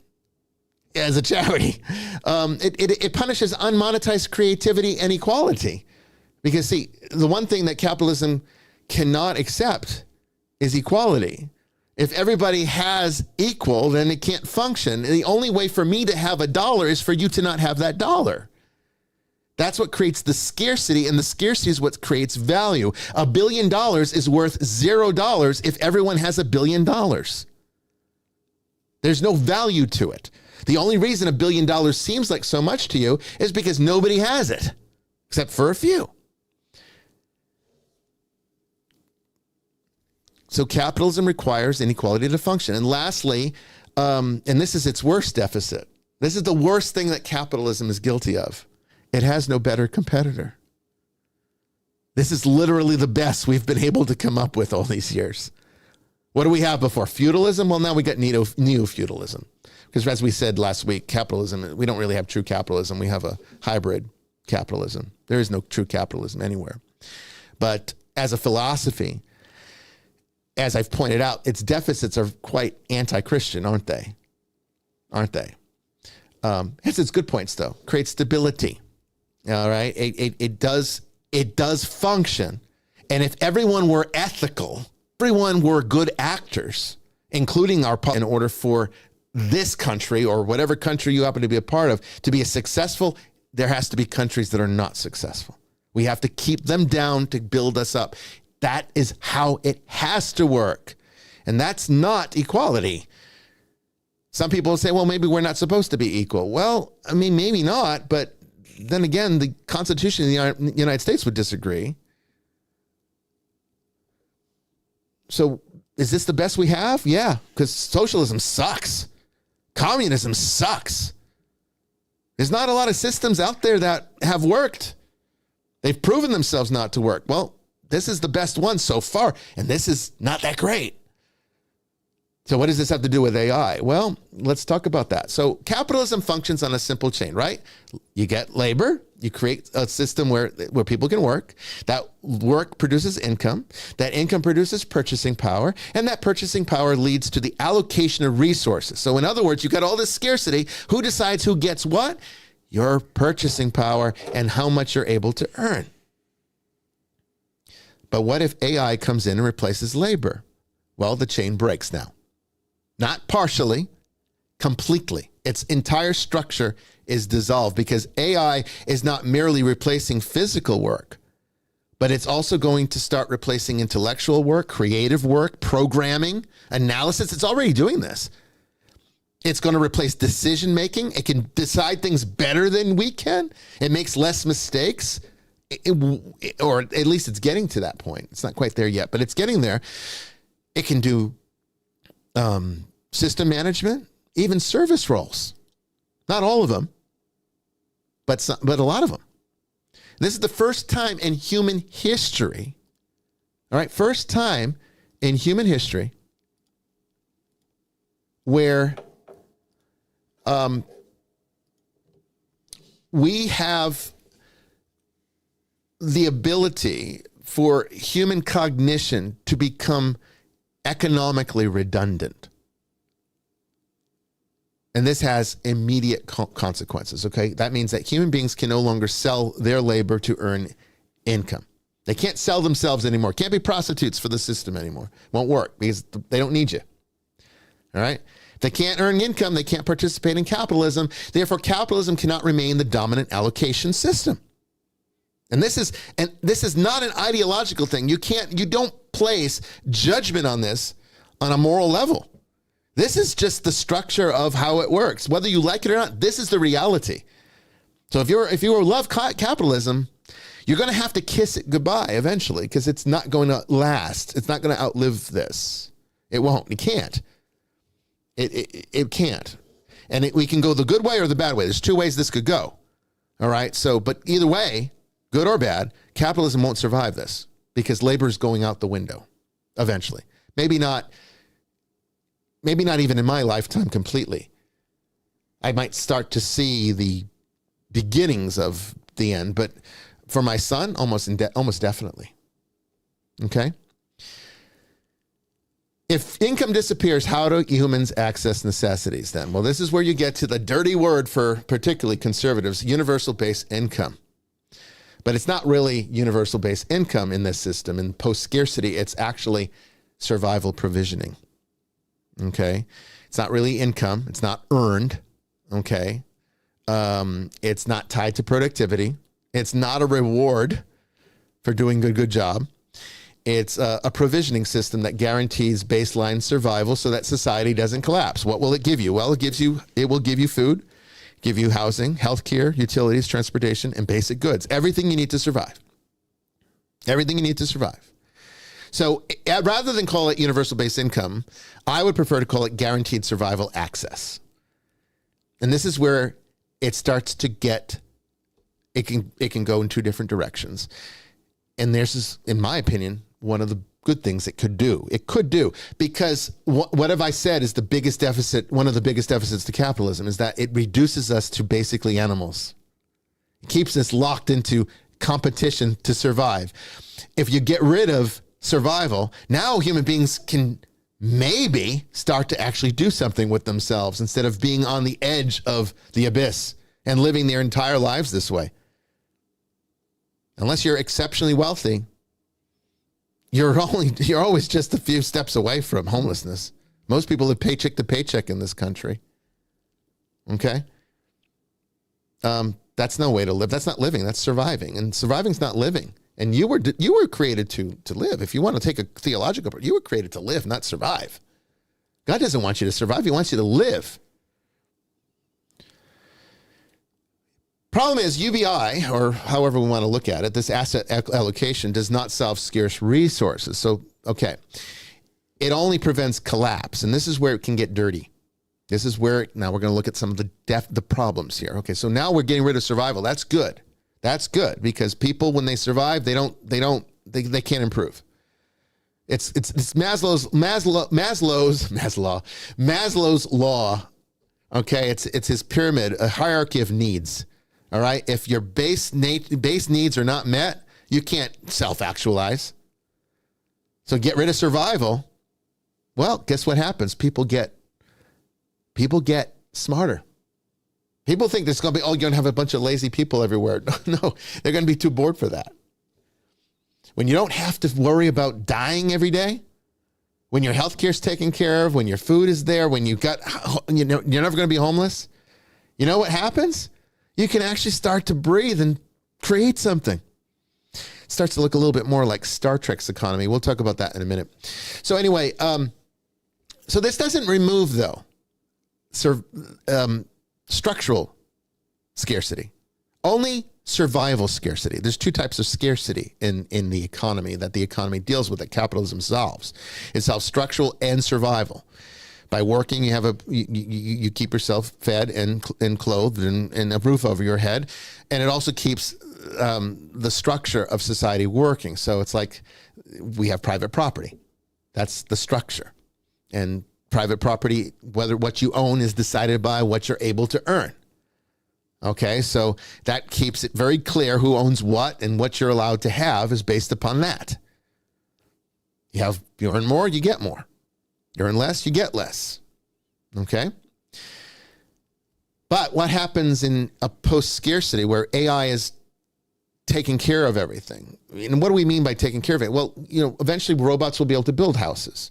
Speaker 1: as a charity. It punishes unmonetized creativity and equality, because see, the one thing that capitalism cannot accept is equality. If everybody has equal, then it can't function. And the only way for me to have $1 is for you to not have that dollar. That's what creates the scarcity, and the scarcity is what creates value. $1 billion is worth $0 if everyone has $1 billion. There's no value to it. The only reason $1 billion seems like so much to you is because nobody has it, except for a few. So capitalism requires inequality to function. And lastly, and this is its worst deficit. This is the worst thing that capitalism is guilty of. It has no better competitor. This is literally the best we've been able to come up with all these years. What do we have before? Feudalism? Well, now we got neo-feudalism. Because as we said last week, capitalism, we don't really have true capitalism. We have a hybrid capitalism. There is no true capitalism anywhere. But as a philosophy, as I've pointed out, its deficits are quite anti-Christian, aren't they? Aren't they? It's its good points, though. Creates stability. All right? It does function. And if everyone were ethical, everyone were good actors, including our in order for this country or whatever country you happen to be a part of to be successful, there has to be countries that are not successful. We have to keep them down to build us up. That is how it has to work. And that's not equality. Some people say, well, maybe we're not supposed to be equal. Well, I mean, maybe not, but then again, the Constitution of the United States would disagree. So is this the best we have? Yeah, because socialism sucks. Communism sucks. There's not a lot of systems out there that have worked. They've proven themselves not to work. Well, this is the best one so far, and this is not that great. So what does this have to do with AI? Well, let's talk about that. So capitalism functions on a simple chain, right? You get labor, you create a system where people can work. That work produces income. That income produces purchasing power, and that purchasing power leads to the allocation of resources. So in other words, you've got all this scarcity. Who decides who gets what? Your purchasing power and how much you're able to earn. But what if AI comes in and replaces labor? Well, the chain breaks now. Not partially, completely. Its entire structure is dissolved because AI is not merely replacing physical work, but it's also going to start replacing intellectual work, creative work, programming, analysis. It's already doing this. It's going to replace decision making. It can decide things better than we can. It makes less mistakes. Or at least it's getting to that point. It's not quite there yet, but it's getting there. It can do system management, even service roles. Not all of them, but a lot of them. This is the first time in human history, all right, first time in human history where we have the ability for human cognition to become economically redundant. And this has immediate consequences, okay? That means that human beings can no longer sell their labor to earn income. They can't sell themselves anymore. Can't be prostitutes for the system anymore. Won't work because they don't need you, all right? They can't earn income. They can't participate in capitalism. Therefore, capitalism cannot remain the dominant allocation system. And this is not an ideological thing. You don't place judgment on this on a moral level. This is just the structure of how it works. Whether you like it or not, this is the reality. So if you love capitalism, you're going to have to kiss it goodbye eventually because it's not going to last. It's not going to outlive this. It won't. It can't. It can't. And we can go the good way or the bad way. There's two ways this could go. All right. So, but either way, good or bad, capitalism won't survive this because labor is going out the window eventually. Maybe not even in my lifetime completely. I might start to see the beginnings of the end, but for my son, almost definitely. Okay? If income disappears, how do humans access necessities then? Well, this is where you get to the dirty word for particularly conservatives, universal basic income. But it's not really universal basic income in this system. In post-scarcity, it's actually survival provisioning. Okay? It's not really income. It's not earned. Okay? It's not tied to productivity. It's not a reward for doing a good job. It's a provisioning system that guarantees baseline survival so that society doesn't collapse. What will it give you? Well, it will give you food, give you housing, healthcare, utilities, transportation, and basic goods. Everything you need to survive. Everything you need to survive. So rather than call it universal basic income, I would prefer to call it guaranteed survival access. And this is where it starts to get, it can go in two different directions. And this is, in my opinion, one of the good things it could do. It could do, because what have I said is the biggest deficit, one of the biggest deficits to capitalism is that it reduces us to basically animals. It keeps us locked into competition to survive. If you get rid of survival, now human beings can maybe start to actually do something with themselves instead of being on the edge of the abyss and living their entire lives this way. Unless you're exceptionally wealthy, you're always just a few steps away from homelessness. Most people live paycheck to paycheck in this country. Okay? That's no way to live. That's not living. That's surviving. And surviving's not living. And you were created to live. If you want to take a theological approach, you were created to live, not survive. God doesn't want you to survive. He wants you to live. Problem is, UBI, or however we want to look at it, this asset allocation does not solve scarce resources. So, okay, it only prevents collapse, and this is where it can get dirty. This is where, now we're going to look at some of the problems here. Okay, so now we're getting rid of survival. That's good. That's good, because people, when they survive, they can't improve. It's Maslow's law. Okay, it's his pyramid, a hierarchy of needs. All right. If your base needs are not met, you can't self-actualize. So get rid of survival. Well, guess what happens? People get smarter. People think there's going to be, you're going to have a bunch of lazy people everywhere. No, they're going to be too bored for that. When you don't have to worry about dying every day, when your healthcare is taken care of, when your food is there, when you're never going to be homeless, you know what happens? You can actually start to breathe and create something. It starts to look a little bit more like Star Trek's economy. We'll talk about that in a minute. So anyway, so this doesn't remove, though, structural scarcity. Only survival scarcity. There's two types of scarcity in the economy that the economy deals with, that capitalism solves. It solves structural and survival. By working, you keep yourself fed and clothed and a roof over your head. And it also keeps the structure of society working. So it's like we have private property. That's the structure. And private property, whether what you own is decided by what you're able to earn. Okay, so that keeps it very clear who owns what, and what you're allowed to have is based upon that. You earn more, you get more. You earn less, you get less. Okay? But what happens in a post-scarcity where AI is taking care of everything? And what do we mean by taking care of it? Well, eventually robots will be able to build houses.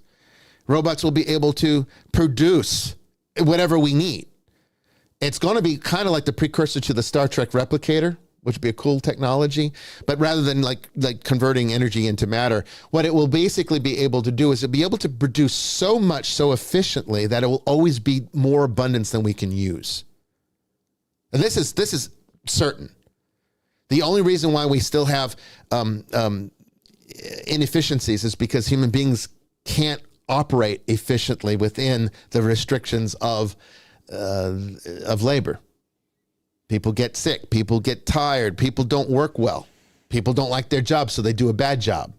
Speaker 1: Robots will be able to produce whatever we need. It's going to be kind of like the precursor to the Star Trek replicator, which would be a cool technology. But rather than like converting energy into matter, what it will basically be able to do is it'll be able to produce so much so efficiently that it will always be more abundance than we can use. And this is certain. The only reason why we still have inefficiencies is because human beings can't operate efficiently within the restrictions of labor. People get sick. People get tired. People don't work well. People don't like their job, so they do a bad job.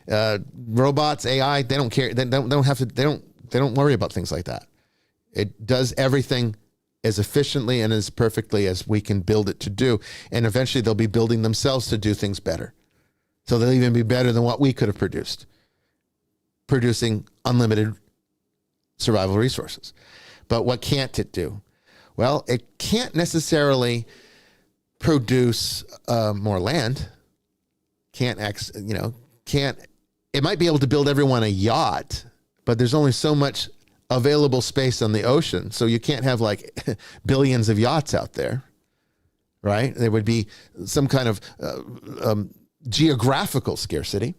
Speaker 1: Robots, AI, they don't care. They don't worry about things like that. It does everything as efficiently and as perfectly as we can build it to do. And eventually they'll be building themselves to do things better. So they'll even be better than what we could have produced, producing unlimited survival resources. But what can't it do? Well, it can't necessarily produce more land. It might be able to build everyone a yacht, but there's only so much available space on the ocean. So you can't have like billions of yachts out there, right? There would be some kind of geographical scarcity.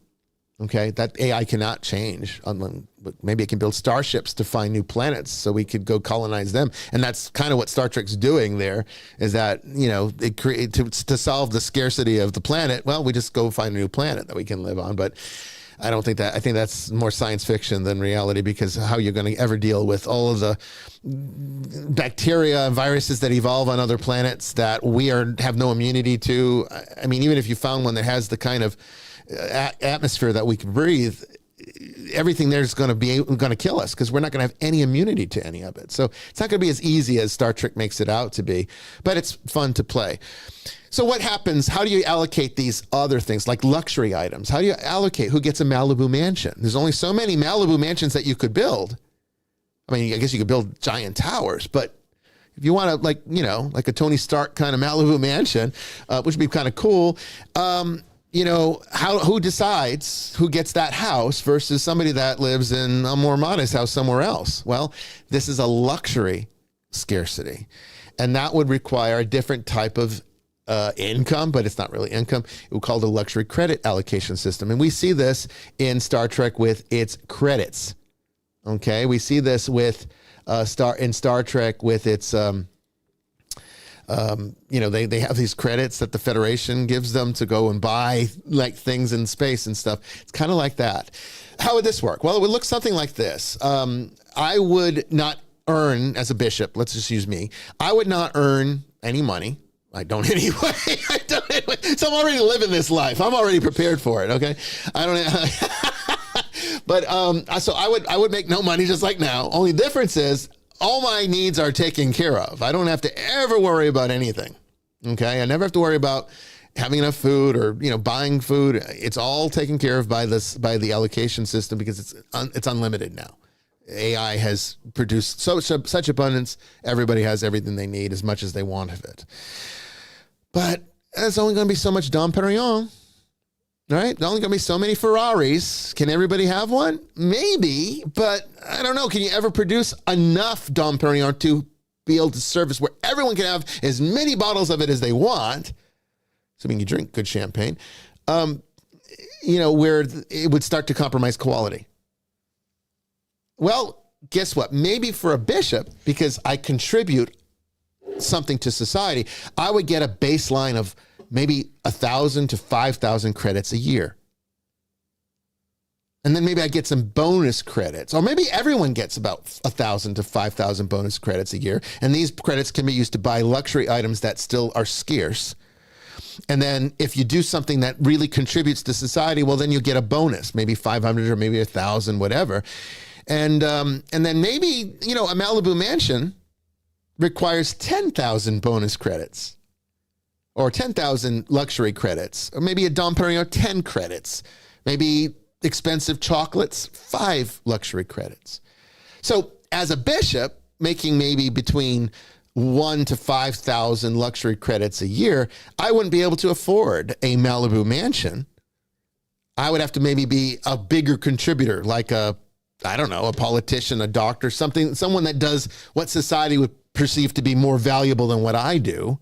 Speaker 1: Okay, that AI cannot change. But maybe it can build starships to find new planets so we could go colonize them. And that's kind of what Star Trek's doing there, is that, to solve the scarcity of the planet, well, we just go find a new planet that we can live on. But I don't think that, I think that's more science fiction than reality, because how you're going to ever deal with all of the bacteria and viruses that evolve on other planets that we have no immunity to. I mean, even if you found one that has the kind of atmosphere that we can breathe, everything there is going to kill us, because we're not going to have any immunity to any of it. So it's not going to be as easy as Star Trek makes it out to be, but it's fun to play. So what happens? How do you allocate these other things like luxury items? How do you allocate who gets a Malibu mansion? There's only so many Malibu mansions that you could build. I mean, I guess you could build giant towers, but if you want to, like a Tony Stark kind of Malibu mansion, which would be kind of cool, who decides who gets that house versus somebody that lives in a more modest house somewhere else? Well, this is a luxury scarcity, and that would require a different type of income, but it's not really income. It would call it a luxury credit allocation system. And we see this in Star Trek with its credits. Okay. We see this with Star Trek with its, they have these credits that the Federation gives them to go and buy like things in space and stuff. It's kind of like that. How would this work? Well, it would look something like this. I would not earn, as a bishop, let's just use me, I would not earn any money. I don't anyway. So I'm already living this life. I'm already prepared for it. Okay. I don't, but, so I would make no money just like now. Only difference is all my needs are taken care of. I don't have to ever worry about anything. Okay. I never have to worry about having enough food or, buying food. It's all taken care of by the allocation system, because it's unlimited now. AI has produced such abundance. Everybody has everything they need, as much as they want of it. But there's only going to be so much Dom Perignon, right? There's only going to be so many Ferraris. Can everybody have one? Maybe, but I don't know. Can you ever produce enough Dom Perignon to be able to service where everyone can have as many bottles of it as they want? Assuming you drink good champagne, where it would start to compromise quality. Well, guess what? Maybe for a bishop, because I contribute something to society, I would get a baseline of maybe 1,000 to 5,000 credits a year. And then maybe I get some bonus credits, or maybe everyone gets about 1,000 to 5,000 bonus credits a year. And these credits can be used to buy luxury items that still are scarce. And then if you do something that really contributes to society, well, then you get a bonus, maybe 500 or maybe 1,000, whatever. And then maybe, a Malibu mansion requires 10,000 bonus credits, or 10,000 luxury credits, or maybe a Dom Perignon 10 credits, maybe expensive chocolates, 5 luxury credits. So as a bishop, making maybe between 1,000 to 5,000 luxury credits a year, I wouldn't be able to afford a Malibu mansion. I would have to maybe be a bigger contributor, like a politician, a doctor, someone that does what society would perceive to be more valuable than what I do.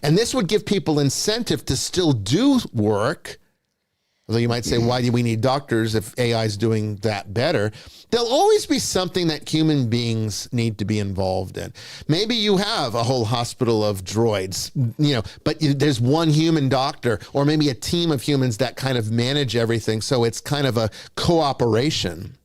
Speaker 1: And this would give people incentive to still do work. Although you might say, why do we need doctors if AI is doing that better? There'll always be something that human beings need to be involved in. Maybe you have a whole hospital of droids, but there's one human doctor, or maybe a team of humans that kind of manage everything. So it's kind of a cooperation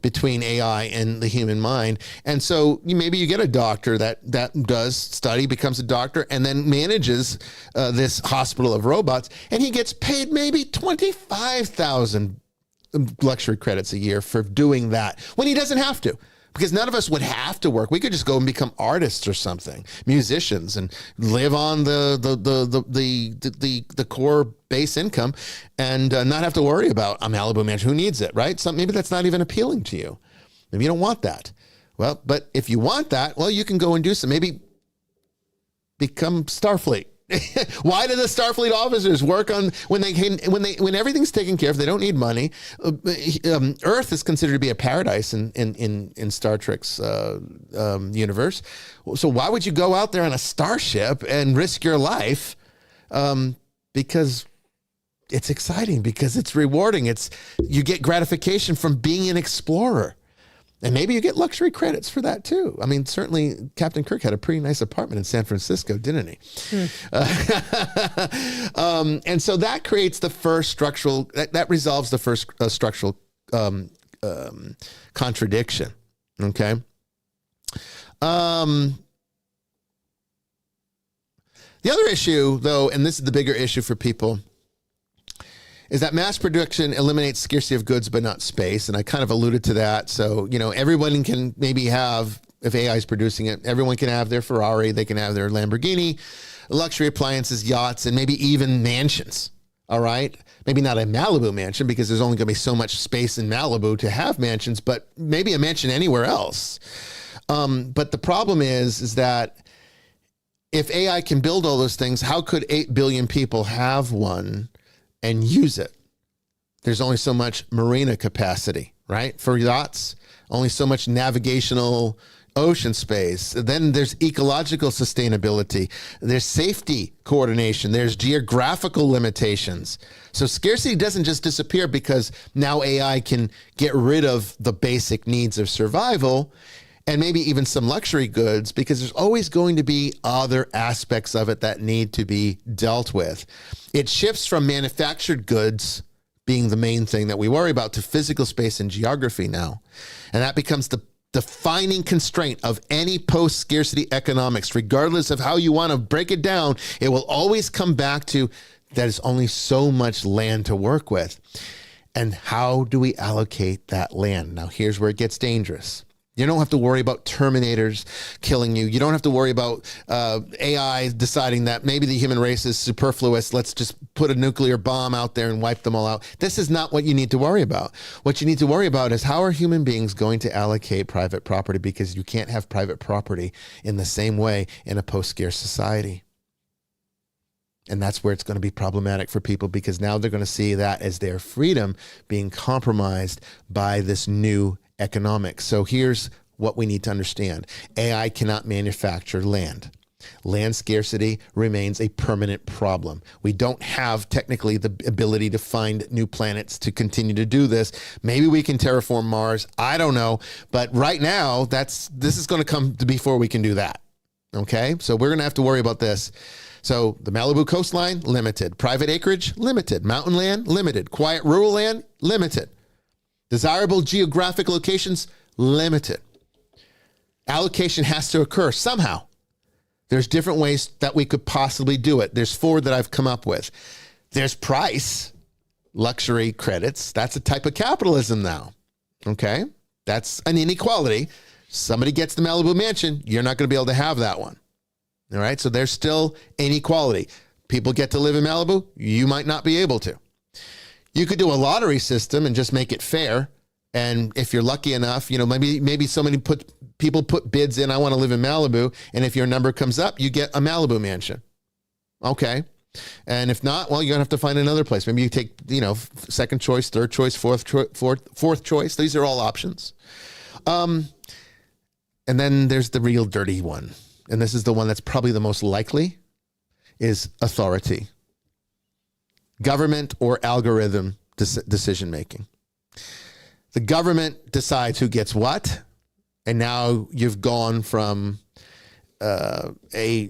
Speaker 1: between AI and the human mind. And so maybe you get a doctor that does study, becomes a doctor, and then manages this hospital of robots, and he gets paid maybe 25,000 luxury credits a year for doing that when he doesn't have to. Because none of us would have to work. We could just go and become artists or something, musicians, and live on the core base income, and not have to worry about a Malibu mansion. Who needs it, right? Maybe that's not even appealing to you. Maybe you don't want that. Well, but if you want that, well, you can go and do some. Maybe become Starfleet. Why do the Starfleet officers work on when everything's taken care of? They don't need money. Earth is considered to be a paradise in Star Trek's universe. So why would you go out there on a starship and risk your life? Because it's exciting because it's rewarding. You get gratification from being an explorer. And maybe you get luxury credits for that too. I mean, certainly Captain Kirk had a pretty nice apartment in San Francisco, didn't he? And so that creates the first structural, that resolves the first structural contradiction. Okay. The other issue, though, and this is the bigger issue for people, is that mass production eliminates scarcity of goods, but not space. And I kind of alluded to that. So, everyone can maybe have, if AI is producing it, everyone can have their Ferrari, they can have their Lamborghini, luxury appliances, yachts, and maybe even mansions. All right. Maybe not a Malibu mansion because there's only going to be so much space in Malibu to have mansions, but maybe a mansion anywhere else. But the problem is that if AI can build all those things, how could 8 billion people have one and use it? There's only so much marina capacity, right? For yachts, only so much navigational ocean space. Then there's ecological sustainability. There's safety coordination. There's geographical limitations. So scarcity doesn't just disappear because now AI can get rid of the basic needs of survival and maybe even some luxury goods, because there's always going to be other aspects of it that need to be dealt with. It shifts from manufactured goods being the main thing that we worry about to physical space and geography now. And that becomes the defining constraint of any post-scarcity economics. Regardless of how you want to break it down, it will always come back to that is only so much land to work with. And how do we allocate that land? Now, here's where it gets dangerous. You don't have to worry about Terminators killing you. You don't have to worry about AI deciding that maybe the human race is superfluous. Let's just put a nuclear bomb out there and wipe them all out. This is not what you need to worry about. What you need to worry about is how are human beings going to allocate private property, because you can't have private property in the same way in a post-scarce society. And that's where it's going to be problematic for people, because now they're going to see that as their freedom being compromised by this new economics. So here's what we need to understand. AI cannot manufacture land. Land scarcity remains a permanent problem. We don't have technically the ability to find new planets to continue to do this. Maybe we can terraform Mars. I don't know. But right now, this is going to come to before we can do that. Okay? So we're going to have to worry about this. So the Malibu coastline, limited. Private acreage, limited. Mountain land, limited. Quiet rural land, limited. Desirable geographic locations, limited. Allocation has to occur somehow. There's different ways that we could possibly do it. There's 4 that I've come up with. There's price, luxury credits. That's a type of capitalism now. Okay? That's an inequality. Somebody gets the Malibu mansion, you're not going to be able to have that one. All right? So there's still inequality. People get to live in Malibu, you might not be able to. You could do a lottery system and just make it fair. And if you're lucky enough, maybe so many people put bids in, I want to live in Malibu. And if your number comes up, you get a Malibu mansion. Okay. And if not, well, you're going to have to find another place. Maybe you take, second choice, third choice, fourth choice. These are all options. And then there's the real dirty one. And this is the one that's probably the most likely, is authority. Government or algorithm decision-making. The government decides who gets what, and now you've gone from the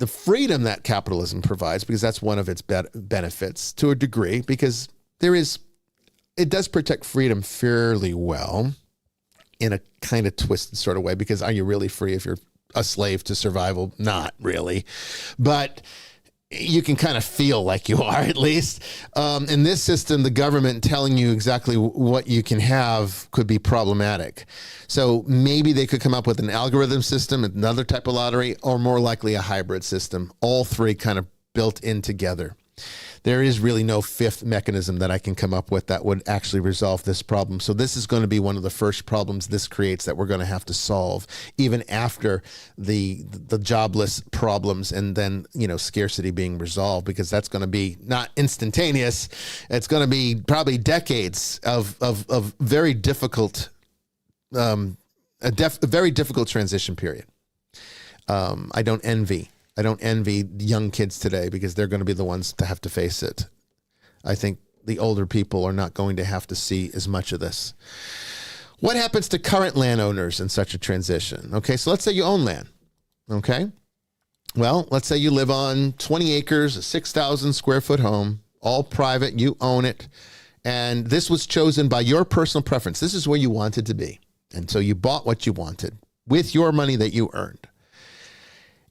Speaker 1: freedom that capitalism provides, because that's one of its benefits to a degree, because it does protect freedom fairly well in a kind of twisted sort of way, because are you really free if you're a slave to survival? Not really. But you can kind of feel like you are, at least. In this system, the government telling you exactly what you can have could be problematic. So maybe they could come up with an algorithm system, another type of lottery, or more likely a hybrid system. All 3 kind of built in together. There is really no 5th mechanism that I can come up with that would actually resolve this problem. So this is going to be one of the first problems this creates that we're going to have to solve, even after the jobless problems and then, scarcity being resolved, because that's going to be not instantaneous. It's going to be probably decades of very difficult, a very difficult transition period. I don't envy young kids today, because they're going to be the ones to have to face it. I think the older people are not going to have to see as much of this. What happens to current landowners in such a transition? Okay, so let's say you own land. Okay, well, let's say you live on 20 acres, a 6,000 square foot home, all private, you own it, and this was chosen by your personal preference. This is where you wanted to be, and so you bought what you wanted with your money that you earned.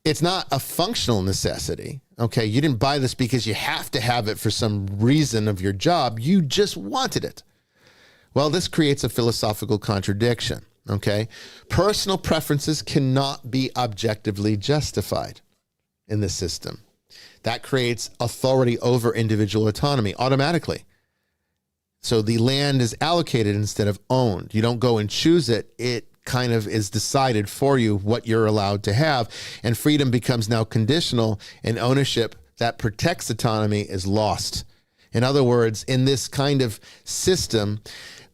Speaker 1: It's not a functional necessity. Okay, you didn't buy this because you have to have it for some reason of your job. You just wanted it. Well, this creates a philosophical contradiction. Okay, personal preferences cannot be objectively justified in this system. That creates authority over individual autonomy automatically. So the land is allocated instead of owned. You don't go and choose it. It kind of is decided for you what you're allowed to have. And freedom becomes now conditional, and ownership that protects autonomy is lost. In other words, in this kind of system,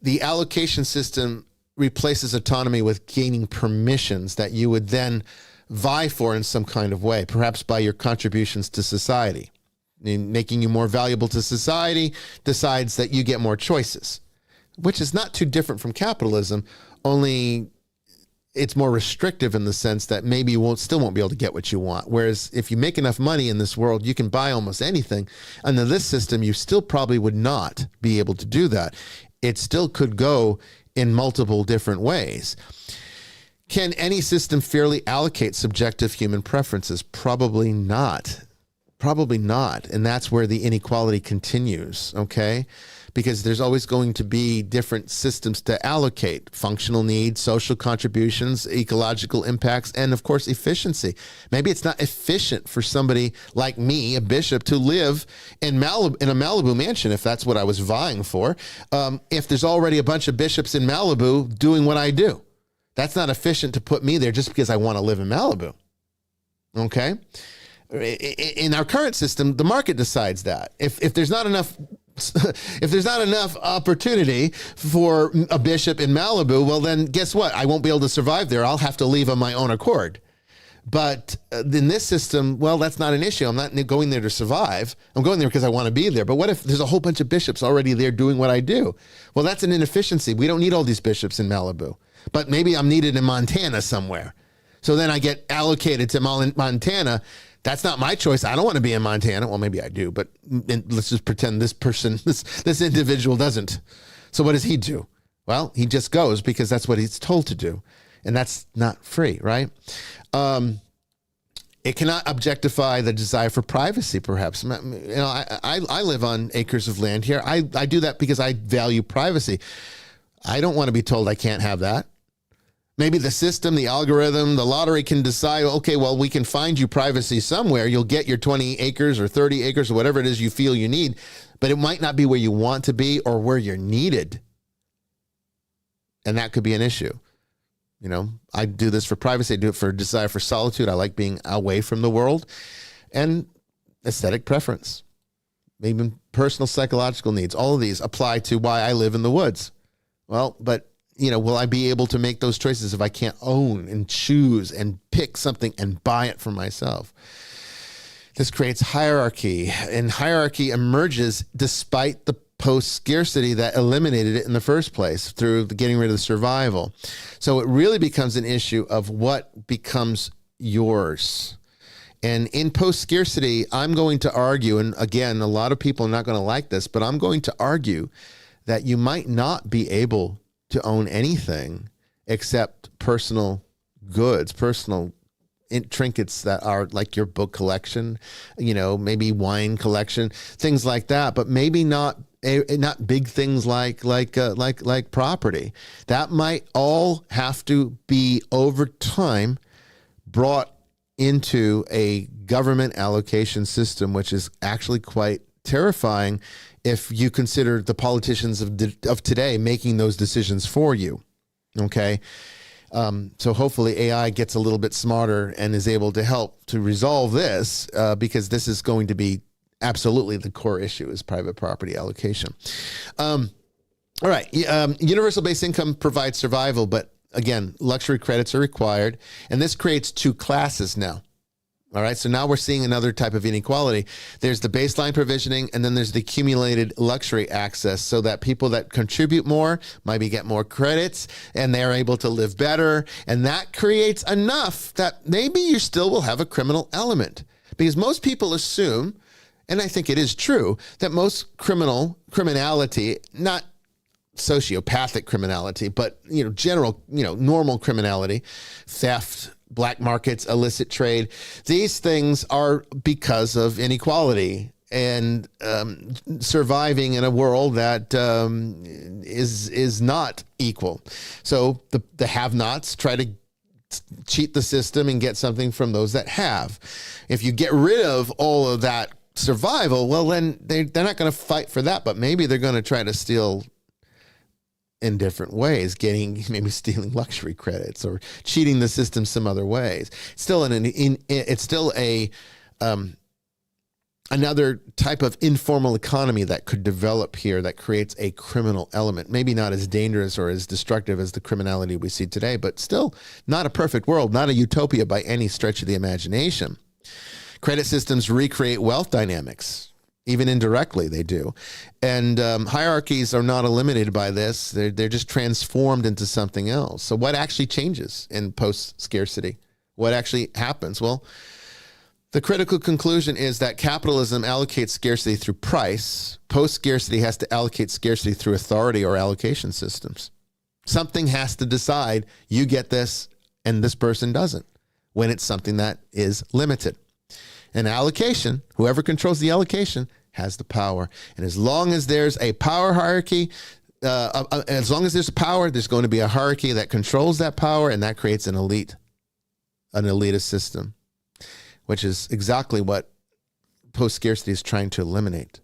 Speaker 1: the allocation system replaces autonomy with gaining permissions that you would then vie for in some kind of way, perhaps by your contributions to society. In making you more valuable to society decides that you get more choices, which is not too different from capitalism, only it's more restrictive in the sense that maybe you still won't be able to get what you want. Whereas if you make enough money in this world, you can buy almost anything. Under this system, you still probably would not be able to do that. It still could go in multiple different ways. Can any system fairly allocate subjective human preferences? Probably not. Probably not. And that's where the inequality continues, okay? Because there's always going to be different systems to allocate functional needs, social contributions, ecological impacts, and of course, efficiency. Maybe it's not efficient for somebody like me, a bishop, to live in a Malibu mansion, if that's what I was vying for. If there's already a bunch of bishops in Malibu doing what I do, that's not efficient to put me there just because I want to live in Malibu. Okay? In our current system, the market decides that. If there's not enough opportunity for a bishop in Malibu, well then guess what? I won't be able to survive there. I'll have to leave on my own accord. But in this system, well, that's not an issue. I'm not going there to survive. I'm going there because I want to be there. But what if there's a whole bunch of bishops already there doing what I do? Well, that's an inefficiency. We don't need all these bishops in Malibu. But maybe I'm needed in Montana somewhere. So then I get allocated to Montana. That's not my choice. I don't want to be in Montana. Well, maybe I do, but let's just pretend this person, this individual doesn't. So what does he do? Well, he just goes because that's what he's told to do. And that's not free, right? It cannot objectify the desire for privacy, perhaps. You know, I live on acres of land here. I do that because I value privacy. I don't want to be told I can't have that. Maybe the system, the algorithm, the lottery can decide, okay, well, we can find you privacy somewhere. You'll get your 20 acres or 30 acres or whatever it is you feel you need, but it might not be where you want to be or where you're needed. And that could be an issue. You know, I do this for privacy. I do it for desire for solitude. I like being away from the world, and aesthetic preference, maybe personal psychological needs. All of these apply to why I live in the woods. Well, but you know, will I be able to make those choices if I can't own and choose and pick something and buy it for myself? This creates hierarchy, and hierarchy emerges despite the post-scarcity that eliminated it in the first place through getting rid of the survival. So it really becomes an issue of what becomes yours. And in post-scarcity, I'm going to argue, and again, a lot of people are not going to like this, but I'm going to argue that you might not be able to own anything except personal goods, personal trinkets that are like your book collection, you know, maybe wine collection, things like that, but maybe not big things like property. That might all have to be over time brought into a government allocation system, which is actually quite terrifying if you consider the politicians of today making those decisions for you. Okay. So hopefully AI gets a little bit smarter and is able to help to resolve this, because this is going to be absolutely the core issue is private property allocation. All right. Universal basic income provides survival, but again, luxury credits are required. And this creates two classes now. All right, so now we're seeing another type of inequality. There's the baseline provisioning, and then there's the accumulated luxury access, so that people that contribute more maybe get more credits, and they're able to live better, and that creates enough that maybe you still will have a criminal element. Because most people assume, and I think it is true, that most criminality, not sociopathic criminality, but general, normal criminality, theft, black markets, illicit trade, these things are because of inequality and surviving in a world that is not equal. So the have-nots try to cheat the system and get something from those that have. If you get rid of all of that survival, well, then they're not going to fight for that, but maybe they're going to try to steal in different ways, maybe stealing luxury credits or cheating the system some other ways. It's still another type of informal economy that could develop here that creates a criminal element. Maybe not as dangerous or as destructive as the criminality we see today, but still not a perfect world, not a utopia by any stretch of the imagination. Credit systems recreate wealth dynamics. Even indirectly, they do. And hierarchies are not eliminated by this. They're just transformed into something else. So what actually changes in post-scarcity? What actually happens? Well, the critical conclusion is that capitalism allocates scarcity through price. Post-scarcity has to allocate scarcity through authority or allocation systems. Something has to decide you get this and this person doesn't when it's something that is limited. An allocation, whoever controls the allocation has the power. And as long as there's a power hierarchy, as long as there's a power, there's going to be a hierarchy that controls that power, and that creates an elitist system, which is exactly what post-scarcity is trying to eliminate.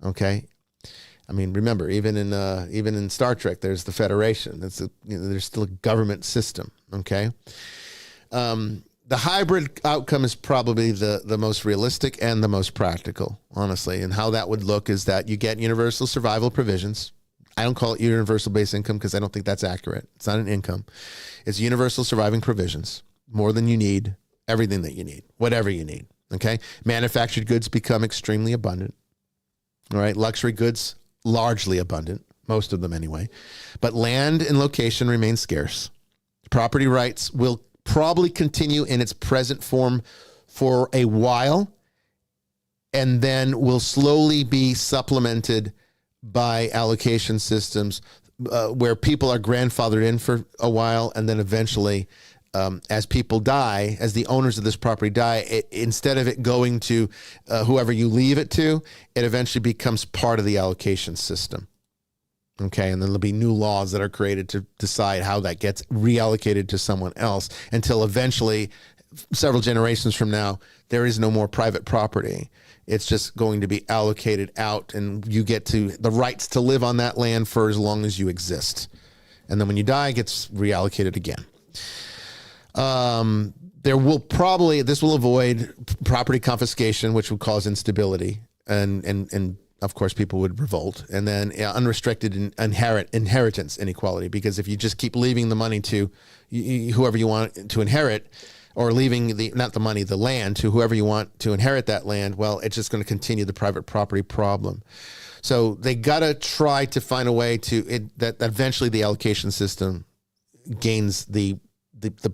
Speaker 1: Okay? I mean, remember, even in Star Trek, there's the Federation. There's still a government system. Okay? The hybrid outcome is probably the most realistic and the most practical, honestly. And how that would look is that you get universal survival provisions. I don't call it universal base income because I don't think that's accurate. It's not an income. It's universal surviving provisions. More than you need, everything that you need, whatever you need. Okay? Manufactured goods become extremely abundant. All right? Luxury goods, largely abundant, most of them anyway. But land and location remain scarce. Property rights will probably continue in its present form for a while, and then will slowly be supplemented by allocation systems where people are grandfathered in for a while, and then eventually, as people die, as the owners of this property die, instead of it going to whoever you leave it to, it eventually becomes part of the allocation system. Okay, and then there'll be new laws that are created to decide how that gets reallocated to someone else until eventually, several generations from now, there is no more private property. It's just going to be allocated out, and you get to the rights to live on that land for as long as you exist. And then when you die, it gets reallocated again. This will avoid property confiscation, which would cause instability and of course, people would revolt, and then unrestricted inheritance inequality. Because if you just keep leaving the money to whoever you want to inherit, or leaving the land to whoever you want to inherit that land, well, it's just going to continue the private property problem. So they got to try to find a way that eventually the allocation system gains the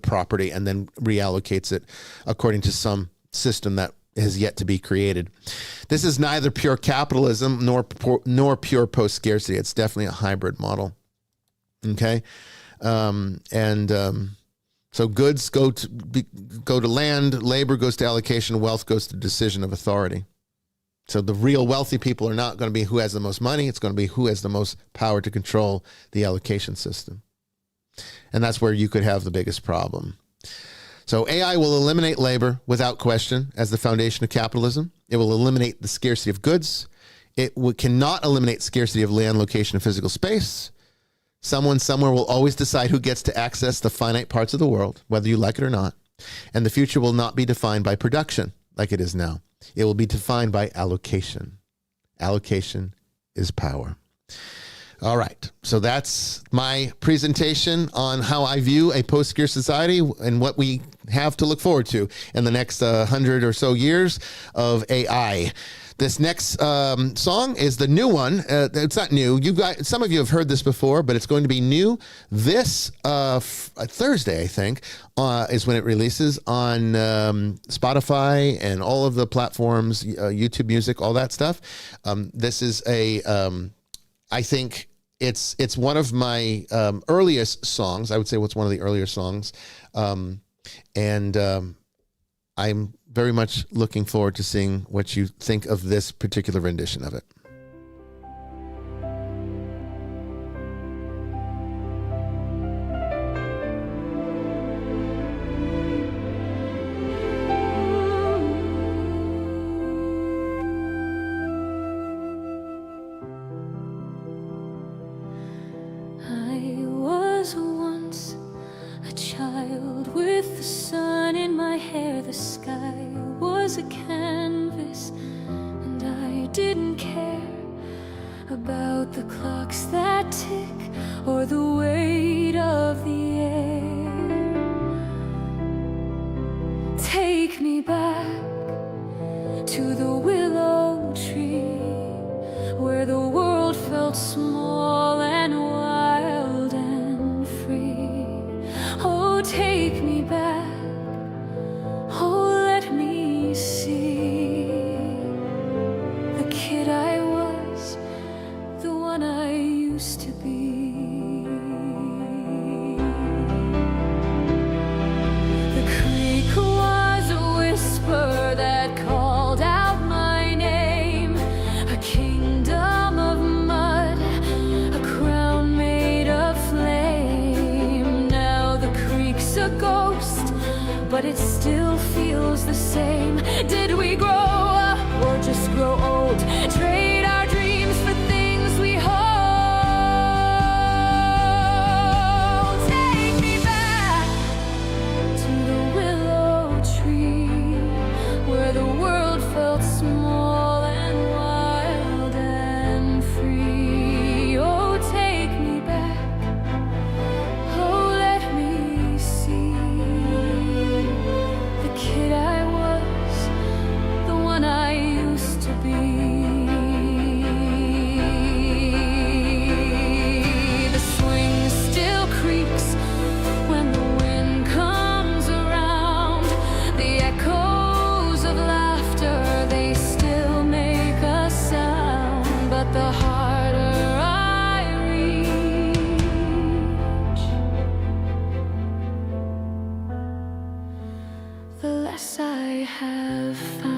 Speaker 1: property and then reallocates it according to some system that has yet to be created. This is neither pure capitalism nor pure post-scarcity. It's definitely a hybrid model. Okay, so goods go to land, labor goes to allocation, wealth goes to decision of authority. So the real wealthy people are not going to be who has the most money. It's going to be who has the most power to control the allocation system, and that's where you could have the biggest problem. So AI will eliminate labor without question as the foundation of capitalism. It will eliminate the scarcity of goods. It cannot eliminate scarcity of land, location, and physical space. Someone somewhere will always decide who gets to access the finite parts of the world, whether you like it or not. And the future will not be defined by production like it is now. It will be defined by allocation. Allocation is power. All right. So that's my presentation on how I view a post-scarce society and what we have to look forward to in the next 100 or so years of AI. This next song is the new one. It's not new. Some of you have heard this before, but it's going to be new this Thursday, I think, is when it releases on Spotify and all of the platforms, YouTube Music, all that stuff. This is I think it's one of my earliest songs. I would say it's one of the earlier songs. I'm very much looking forward to seeing what you think of this particular rendition of it.
Speaker 7: I was once a child with the sun in my hair. The sky was a canvas, and I didn't care about the clocks that tick or the weight of the air. Take me back to the willow tree where the world felt small and wild and free. Oh, take me back. Oh, let me see the kid I was, the one I used to be. The creek was a whisper that called out my name, a kingdom of mud, a crown made of flame. Now the creek's a ghost, but it still feels the same. Did we grow up or just grow old? Trade our dreams for things we hold. Take me back to the willow tree where the world felt small and wild and free. Oh, take me back. Oh, let me see the kid I was, the one I used to be. The swing still creaks when the wind comes around. The echoes of laughter, they still make a sound. But the harder I reach, the less I have found.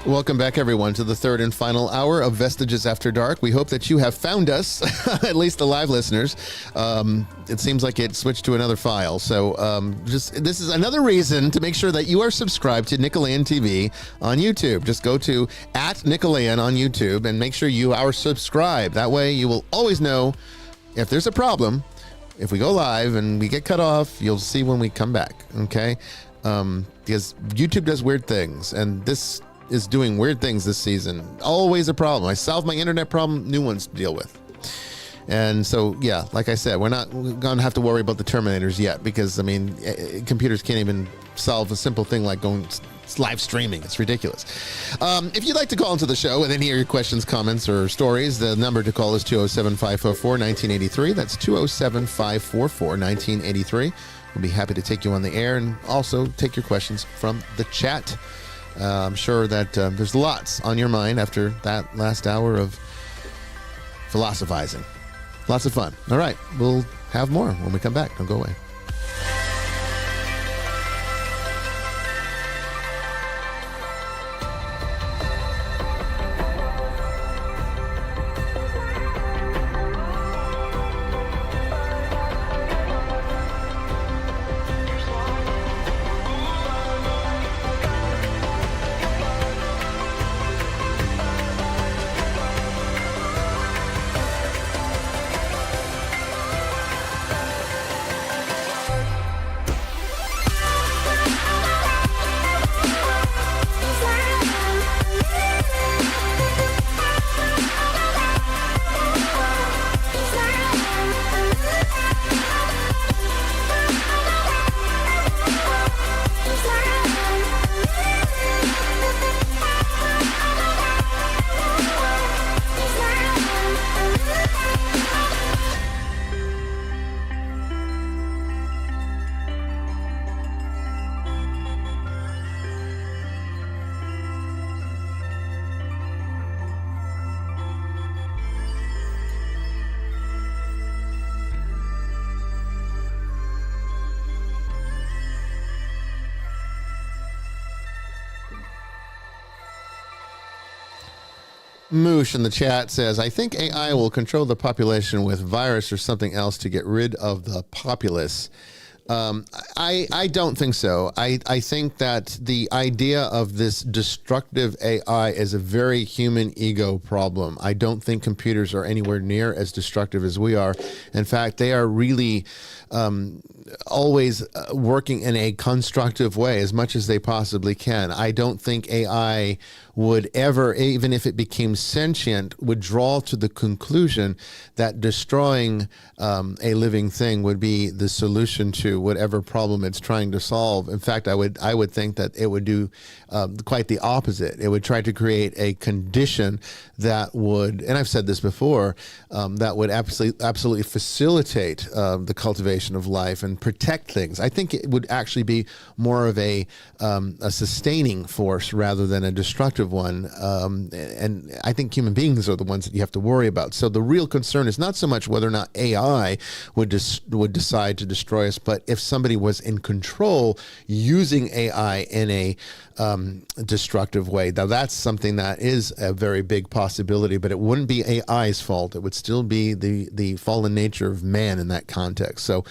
Speaker 1: Welcome back, everyone, to the third and final hour of Vestiges After Dark. We hope that you have found us, at least the live listeners. It seems like it switched to another file. So this is another reason to make sure that you are subscribed to Nicolean TV on YouTube. Just go to @Nicolean on YouTube and make sure you are subscribed. That way you will always know if there's a problem. If we go live and we get cut off, you'll see when we come back, okay? Because YouTube does weird things, and this is doing weird things this season. Always a problem. I solve my internet problem, new ones to deal with. And so, yeah, like I said, we're not going to have to worry about the Terminators yet because, I mean, computers can't even solve a simple thing like going live streaming. It's ridiculous. If you'd like to call into the show with any of your questions, comments, or stories, the number to call is 207-544-1983. That's 207-544-1983. We'll be happy to take you on the air and also take your questions from the chat. I'm sure that there's lots on your mind after that last hour of philosophizing. Lots of fun. All right, we'll have more when we come back. Don't go away. Moosh in the chat says, I think AI will control the population with virus or something else to get rid of the populace. I don't think so. I think that the idea of this destructive AI is a very human ego problem. I don't think computers are anywhere near as destructive as we are. In fact, they are really always working in a constructive way as much as they possibly can. I don't think AI would ever, even if it became sentient, would draw to the conclusion that destroying a living thing would be the solution to whatever problem it's trying to solve. In fact, I would think that it would do quite the opposite. It would try to create a condition that would, and I've said this before, that would absolutely facilitate the cultivation of life and protect things. I think it would actually be more of a sustaining force rather than a destructive one. And I think human beings are the ones that you have to worry about. So the real concern is not so much whether or not AI would decide to destroy us, but if somebody was in control using AI in a destructive way. Now that's something that is a very big possibility, but it wouldn't be AI's fault. It would still be the fallen nature of man in that context. So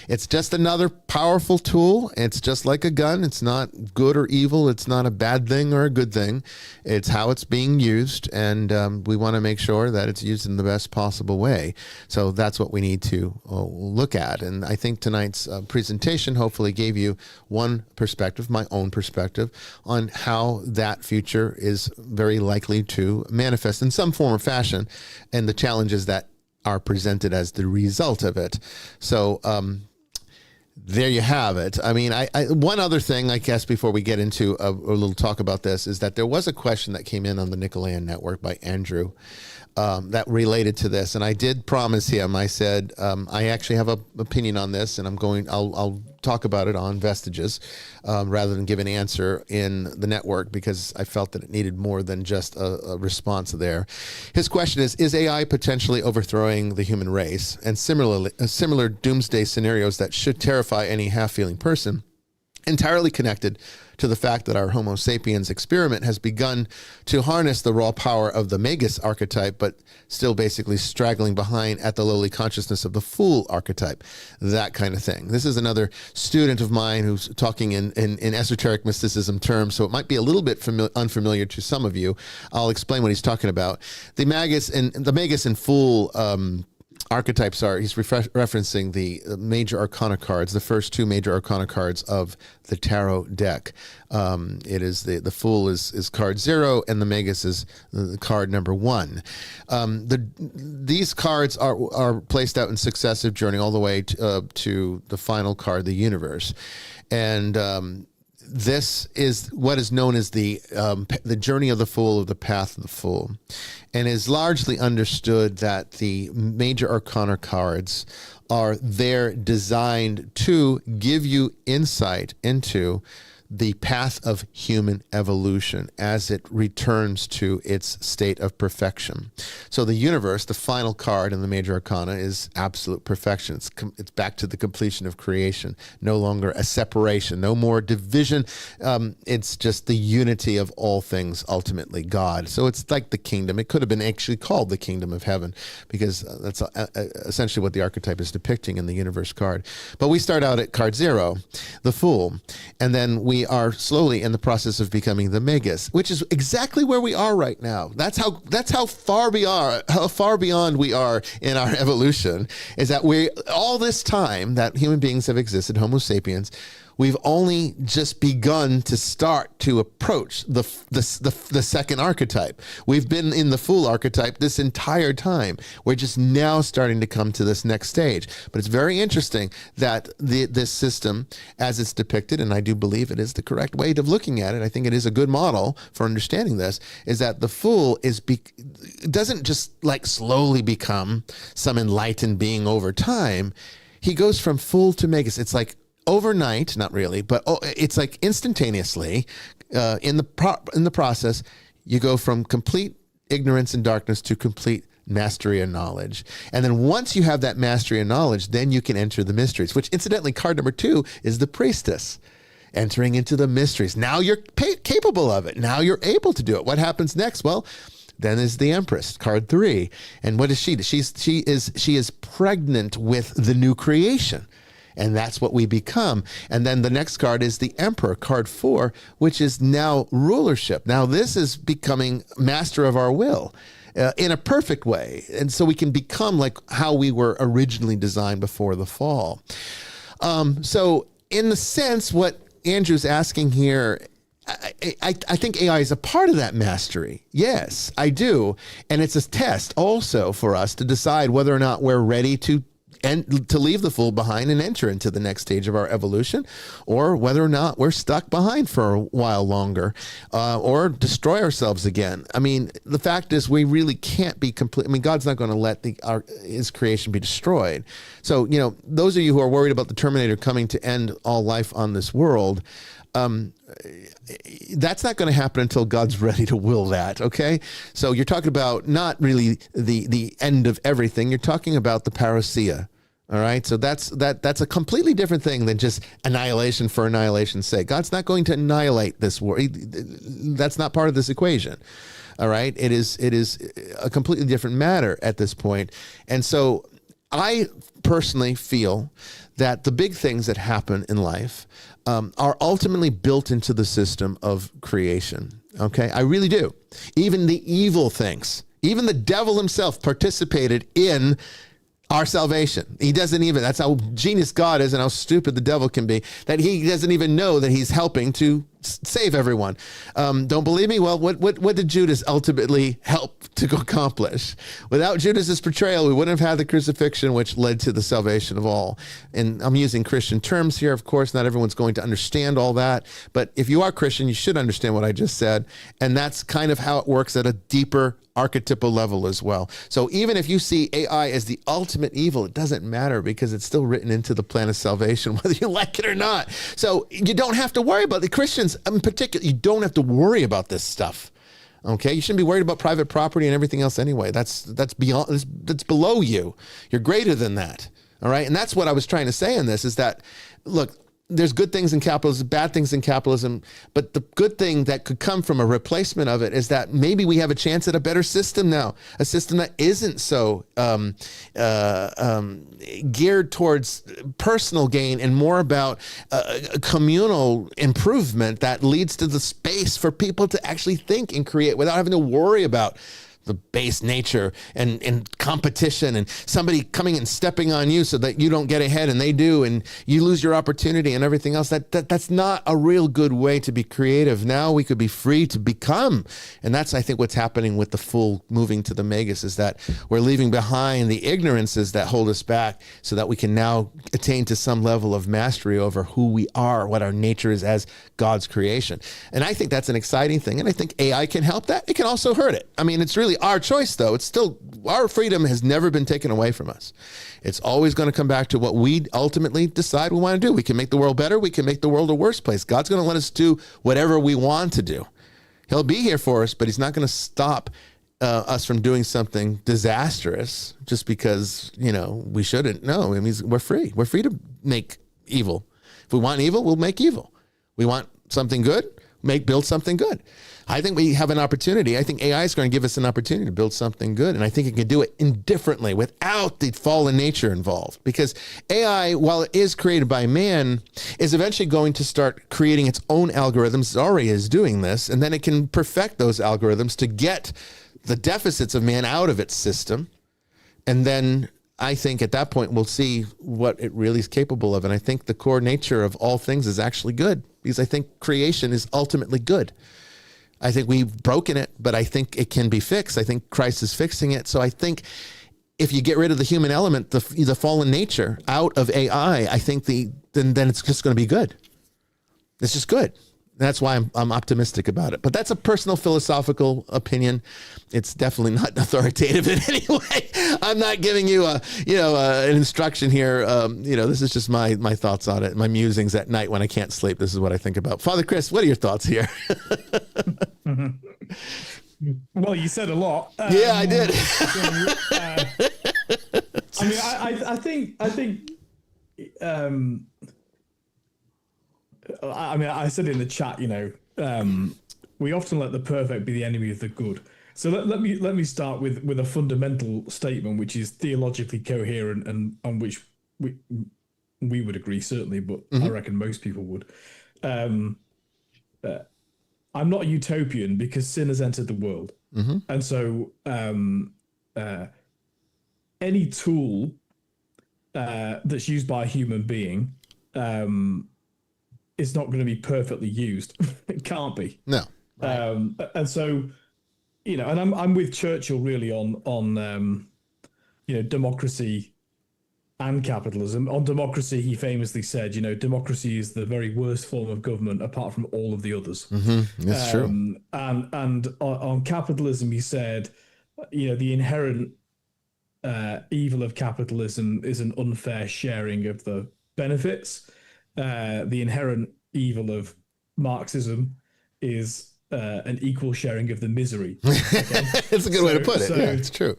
Speaker 1: it's just another powerful tool. It's just like a gun. It's not good or evil. It's not a bad thing or a good thing. It's how it's being used, and we want to make sure that it's used in the best possible way. So that's what we need to look at. And I think tonight's presentation hopefully gave you one perspective, my own perspective, on how that future is very likely to manifest in some form or fashion, and the challenges that are presented as the result of it. So there you have it. I mean, one other thing, I guess, before we get into a little talk about this, is that there was a question that came in on the Nicolean Network by Andrew that related to this, and I did promise him. I said I actually have an opinion on this, and I'll talk about it on Vestiges rather than give an answer in the network, because I felt that it needed more than just a response there. His question is AI potentially overthrowing the human race? And similar doomsday scenarios that should terrify any half-feeling person. entirely connected to the fact that our Homo sapiens experiment has begun to harness the raw power of the magus archetype, but still basically straggling behind at the lowly consciousness of the fool archetype, that kind of thing. This is another student of mine who's talking in esoteric mysticism terms, so it might be a little bit unfamiliar to some of you. I'll explain what he's talking about. The magus and fool archetypes he's referencing the major arcana cards, the first two major arcana cards of the tarot deck. It is the Fool is card 0 and the Magus is card number 1. These cards are placed out in successive journey all the way to the final card, the Universe. And this is what is known as the journey of the Fool, or the path of the Fool, and is largely understood that the major arcana cards are there designed to give you insight into the path of human evolution as it returns to its state of perfection. So the Universe, the final card in the major arcana, is absolute perfection. It's back to the completion of creation, no longer a separation, no more division. It's just the unity of all things, ultimately God. So it's like the kingdom. It could have been actually called the kingdom of heaven, because that's essentially what the archetype is depicting in the Universe card. But we start out at card 0, the Fool, and then we are slowly in the process of becoming the Magus, which is exactly where we are right now. That's how far beyond we are in our evolution, is that we, all this time that human beings have existed, Homo sapiens, we've only just begun to start to approach the second archetype. We've been in the Fool archetype this entire time. We're just now starting to come to this next stage. But it's very interesting that this system, as it's depicted, and I do believe it is the correct way of looking at it, I think it is a good model for understanding this, is that the Fool doesn't just like slowly become some enlightened being over time. He goes from Fool to Magus. It's like overnight, not really, but it's like instantaneously in the process, you go from complete ignorance and darkness to complete mastery and knowledge. And then once you have that mastery and knowledge, then you can enter the mysteries, which incidentally, card number 2 is the Priestess, entering into the mysteries. Now you're capable of it. Now you're able to do it. What happens next? Well, then is the Empress, card 3. And what is she? She is pregnant with the new creation. And that's what we become. And then the next card is the Emperor, card 4, which is now rulership. Now this is becoming master of our will in a perfect way. And so we can become like how we were originally designed before the fall. So in the sense, what Andrew's asking here, I think AI is a part of that mastery. Yes, I do. And it's a test also for us to decide whether or not we're ready to leave the Fool behind and enter into the next stage of our evolution, or whether or not we're stuck behind for a while longer, or destroy ourselves again. I mean, the fact is we really can't be complete. I mean, God's not going to let his creation be destroyed. So, those of you who are worried about the Terminator coming to end all life on this world, that's not going to happen until God's ready to will that. Okay. So you're talking about not really the end of everything. You're talking about the parousia. All right. So that's a completely different thing than just annihilation for annihilation's sake. God's not going to annihilate this world. That's not part of this equation. All right. It is a completely different matter at this point. And so I personally feel that the big things that happen in life are ultimately built into the system of creation. Okay, I really do. Even the evil things, even the devil himself participated in our salvation. He doesn't even, that's how genius God is and how stupid the devil can be, that he doesn't even know that he's helping to save everyone. Don't believe me? Well, what did Judas ultimately help to accomplish? Without Judas's betrayal, we wouldn't have had the crucifixion, which led to the salvation of all. And I'm using Christian terms here. Of course, not everyone's going to understand all that. But if you are Christian, you should understand what I just said. And that's kind of how it works at a deeper archetypal level as well. So even if you see AI as the ultimate evil, it doesn't matter, because it's still written into the plan of salvation, whether you like it or not. So you don't have to worry about the Christians in particular. You don't have to worry about this stuff. Okay, you shouldn't be worried about private property and everything else anyway. That's below you. You're greater than that. All right, and that's what I was trying to say in this, is that, look, there's good things in capitalism, bad things in capitalism, but the good thing that could come from a replacement of it is that maybe we have a chance at a better system now, a system that isn't so geared towards personal gain and more about communal improvement that leads to the space for people to actually think and create without having to worry about the base nature and competition and somebody coming and stepping on you so that you don't get ahead and they do and you lose your opportunity and everything else. That's not a real good way to be creative. Now we could be free to become. And that's, I think, what's happening with the full moving to the megas is that we're leaving behind the ignorances that hold us back so that we can now attain to some level of mastery over who we are, what our nature is as God's creation. And I think that's an exciting thing. And I think AI can help that. It can also hurt it. I mean, it's really our choice, though. It's still, our freedom has never been taken away from us. It's always going to come back to what we ultimately decide we want to do. We can make the world better. We can make the world a worse place. God's going to let us do whatever we want to do. He'll be here for us, but he's not going to stop us from doing something disastrous just because, we shouldn't. No, I mean, we're free. We're free to make evil. If we want evil, we'll make evil. We want something good, build something good. I think we have an opportunity. I think AI is going to give us an opportunity to build something good. And I think it can do it indifferently without the fallen nature involved. Because AI, while it is created by man, is eventually going to start creating its own algorithms. It already is doing this. And then it can perfect those algorithms to get the deficits of man out of its system. And then I think at that point, we'll see what it really is capable of. And I think the core nature of all things is actually good. Because I think creation is ultimately good. I think we've broken it, but I think it can be fixed. I think Christ is fixing it. So I think if you get rid of the human element, the fallen nature out of AI, I think then it's just going to be good. It's just good. That's why I'm optimistic about it. But that's a personal philosophical opinion. It's definitely not authoritative in any way. I'm not giving you an instruction here. This is just my thoughts on it. My musings at night when I can't sleep. This is what I think about. Father Chris, what are your thoughts here?
Speaker 4: Well, you said a lot.
Speaker 1: Yeah, I did.
Speaker 4: I said in the chat, we often let the perfect be the enemy of the good. So let me start with a fundamental statement, which is theologically coherent and on which we would agree, certainly, but I reckon most people would. I'm not a utopian because sin has entered the world. And so any tool that's used by a human being is not going to be perfectly used. It can't be.
Speaker 1: No.
Speaker 4: And so, and I'm with Churchill really on democracy and capitalism. On democracy, he famously said, democracy is the very worst form of government apart from all of the others.
Speaker 1: That's true.
Speaker 4: And on capitalism, he said, the inherent evil of capitalism is an unfair sharing of the benefits. The inherent evil of Marxism is an equal sharing of the misery. Okay?
Speaker 1: It's a good way to put it. Yeah, it's true.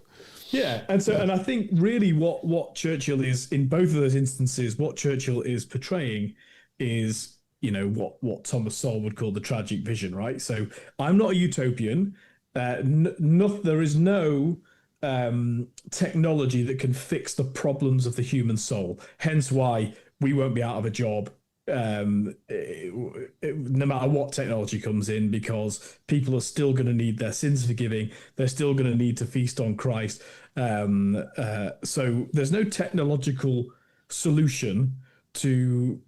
Speaker 4: Yeah, and I think really what Churchill is in both of those instances, what Churchill is portraying is what Thomas Sowell would call the tragic vision, right? So I'm not a utopian. There is no technology that can fix the problems of the human soul. Hence why we won't be out of a job no matter what technology comes in, because people are still going to need their sins forgiving. They're still going to need to feast on Christ. So there's no technological solution to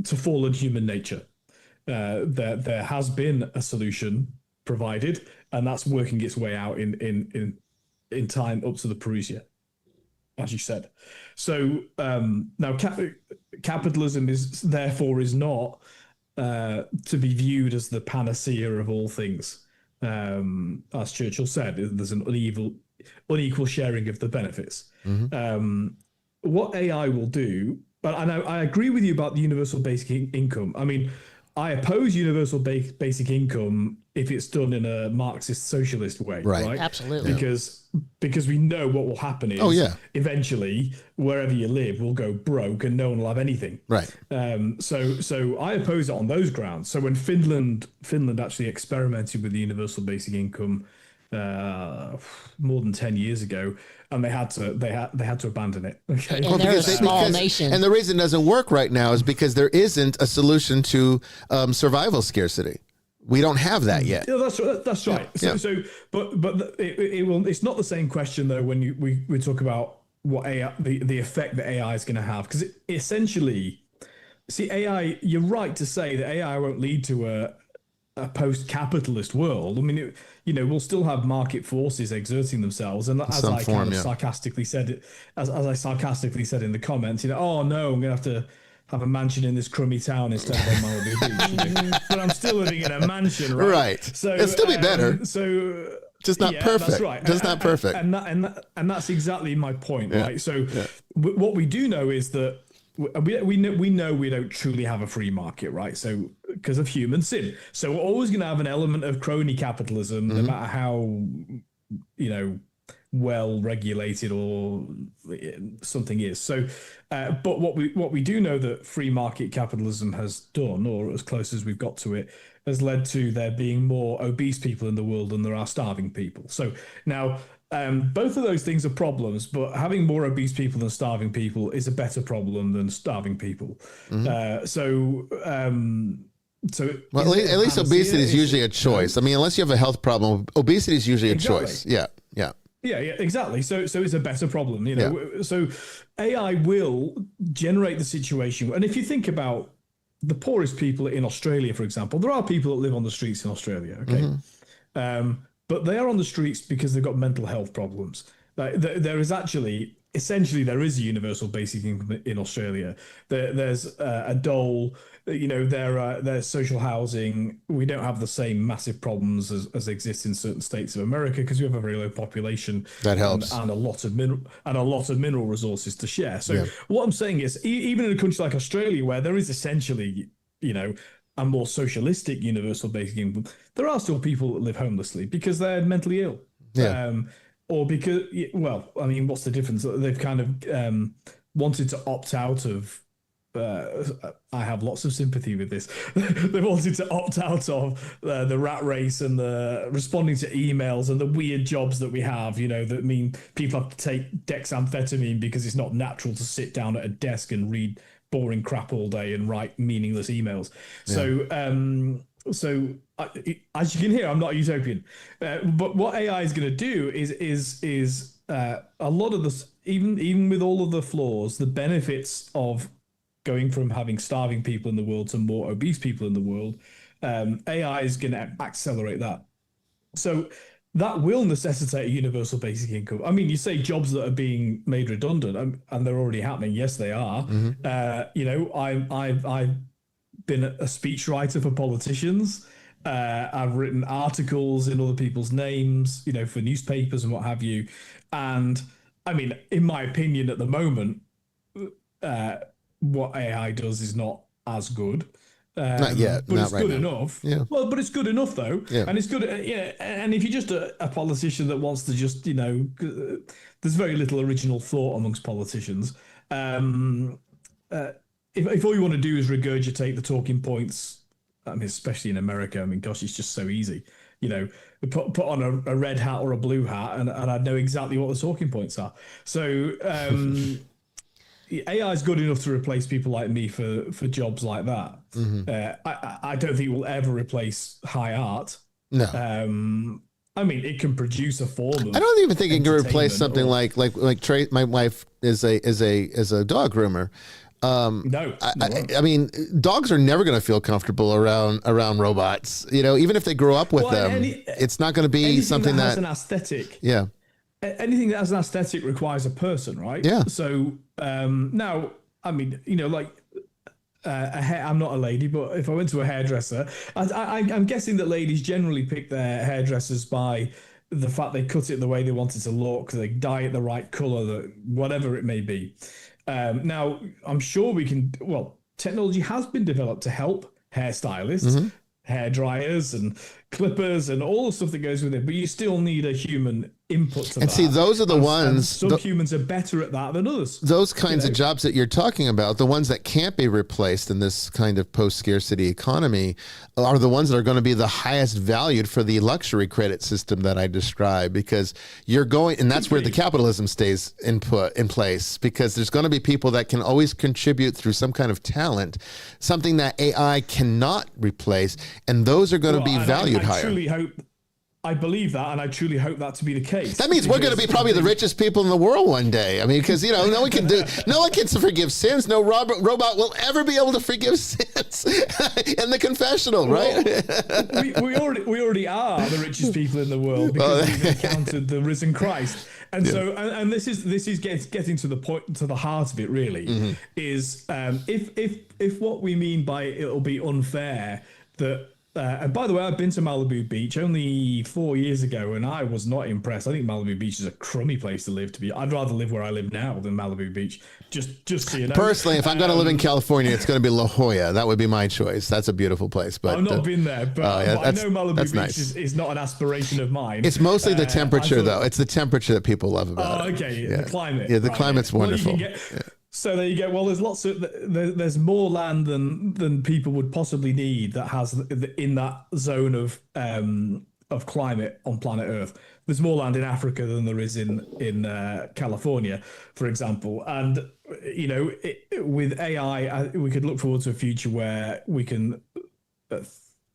Speaker 4: fallen human nature. There has been a solution provided, and that's working its way out in time up to the Parousia, as you said. So now capitalism is not to be viewed as the panacea of all things. As Churchill said, there's an unequal sharing of the benefits. What AI will do, but I agree with you about the universal basic income. I mean, I oppose universal basic income if it's done in a Marxist socialist way, right?
Speaker 3: Absolutely.
Speaker 4: Because we know what will happen is eventually wherever you live will go broke and no one will have anything.
Speaker 1: Right.
Speaker 4: So I oppose it on those grounds. So when Finland actually experimented with the universal basic income more than 10 years ago, and they had to abandon it. Okay,
Speaker 3: And they're a small nation.
Speaker 1: And the reason it doesn't work right now is because there isn't a solution to survival scarcity. We don't have that yet.
Speaker 4: Yeah, that's right. But it's not the same question though when we talk about what AI, the effect that AI is going to have, because essentially, see, AI. You're right to say that AI won't lead to a post-capitalist world. I mean, we'll still have market forces exerting themselves, and as I sarcastically said, as I sarcastically said in the comments, oh no, I'm going to have a mansion in this crummy town instead of on Malibu Beach. But I'm still living in a mansion, right?
Speaker 1: Right. So it'll still be better.
Speaker 4: So
Speaker 1: just not perfect. That's
Speaker 4: right.
Speaker 1: Just not perfect.
Speaker 4: And that's exactly my point, right? So what we do know is that we know we don't truly have a free market, right? So because of human sin, so we're always going to have an element of crony capitalism, no matter how well regulated or something is. So, but what we do know that free market capitalism has done, or as close as we've got to it, has led to there being more obese people in the world than there are starving people. So now. Both of those things are problems, but having more obese people than starving people is a better problem than starving people. So
Speaker 1: at least obesity is usually a choice. I mean, unless you have a health problem, obesity is usually a choice. Yeah,
Speaker 4: exactly. So it's a better problem, So AI will generate the situation, and if you think about the poorest people in Australia, for example, there are people that live on the streets in Australia. Okay. But they are on the streets because they've got mental health problems. There is actually, essentially, there is a universal basic income in Australia. There's a dole, there's social housing. We don't have the same massive problems as exist in certain states of America because we have a very low population.
Speaker 1: That helps.
Speaker 4: And a lot of mineral resources to share. So what I'm saying is, even in a country like Australia, where there is essentially, a more socialistic universal basic income, there are still people that live homelessly because they're mentally ill. Or because, what's the difference? They've kind of wanted to opt out of, I have lots of sympathy with this. They wanted to opt out of the rat race and the responding to emails and the weird jobs that we have, that mean people have to take dexamphetamine because it's not natural to sit down at a desk and read boring crap all day and write meaningless emails. So as you can hear, I'm not a utopian. But what AI is going to do is a lot of this, even with all of the flaws, the benefits of going from having starving people in the world to more obese people in the world, AI is going to accelerate that. So that will necessitate a universal basic income. I mean, you say jobs that are being made redundant, and they're already happening. Yes, they are. I've been a speechwriter for politicians. I've written articles in other people's names, for newspapers and what have you. And I mean, in my opinion, at the moment, what AI does is not as good.
Speaker 1: Not yet,
Speaker 4: but
Speaker 1: not
Speaker 4: it's
Speaker 1: right
Speaker 4: good
Speaker 1: now.
Speaker 4: enough.
Speaker 1: Yeah.
Speaker 4: Well, but it's good enough though, and it's good. And if you're just a politician that wants to just, there's very little original thought amongst politicians. If all you want to do is regurgitate the talking points, I mean, especially in America, I mean, gosh, it's just so easy. Put on a red hat or a blue hat, and I'd know exactly what the talking points are. So. AI is good enough to replace people like me for jobs like that. I don't think it will ever replace high art.
Speaker 1: No.
Speaker 4: I mean, it can produce a form of
Speaker 1: I don't even think it can replace something
Speaker 4: or,
Speaker 1: like Trey. My wife is a dog groomer. I mean, dogs are never going to feel comfortable around robots. Even if they grow up with them, it's not going to be something that has
Speaker 4: an aesthetic.
Speaker 1: Yeah.
Speaker 4: Anything that has an aesthetic requires a person, right?
Speaker 1: Yeah.
Speaker 4: So now, I mean, I'm not a lady, but if I went to a hairdresser, I'm guessing that ladies generally pick their hairdressers by the fact they cut it the way they want it to look, they dye it the right color, whatever it may be. Now, I'm sure technology has been developed to help hairstylists, hair dryers, and clippers, and all the stuff that goes with it. But you still need a human input to that.
Speaker 1: And see, those are the ones.
Speaker 4: Some humans are better at that than others.
Speaker 1: Those kinds of jobs that you're talking about, the ones that can't be replaced in this kind of post-scarcity economy, are the ones that are going to be the highest valued for the luxury credit system that I described, because you're going, and that's where the capitalism stays in place, because there's going to be people that can always contribute through some kind of talent, something that AI cannot replace, and those are going to be valued higher.
Speaker 4: I believe that, and I truly hope that to be the case.
Speaker 1: That means we're going to be probably the richest people in the world one day. I mean, because no one can forgive sins. No robot will ever be able to forgive sins in the confessional, right?
Speaker 4: we already are the richest people in the world because we've encountered the risen Christ. And so, and this is getting to the point, to the heart of it. Really, is if what we mean by it'll be unfair that. And by the way, I've been to Malibu Beach only 4 years ago, and I was not impressed. I think Malibu Beach is a crummy place to live. I'd rather live where I live now than Malibu Beach. Just so you know.
Speaker 1: Personally, if I'm going to live in California, it's going to be La Jolla. That would be my choice. That's a beautiful place. But
Speaker 4: I've not been there, but I know Malibu Beach
Speaker 1: nice.
Speaker 4: is not an aspiration of mine.
Speaker 1: It's mostly the temperature, though. It's the temperature that people love about it.
Speaker 4: Okay, the climate.
Speaker 1: Yeah, the climate's wonderful.
Speaker 4: So there you go. Well, there's more land than people would possibly need that has in that zone of climate on planet Earth. There's more land in Africa than there is in California, for example. And with AI, we could look forward to a future where we can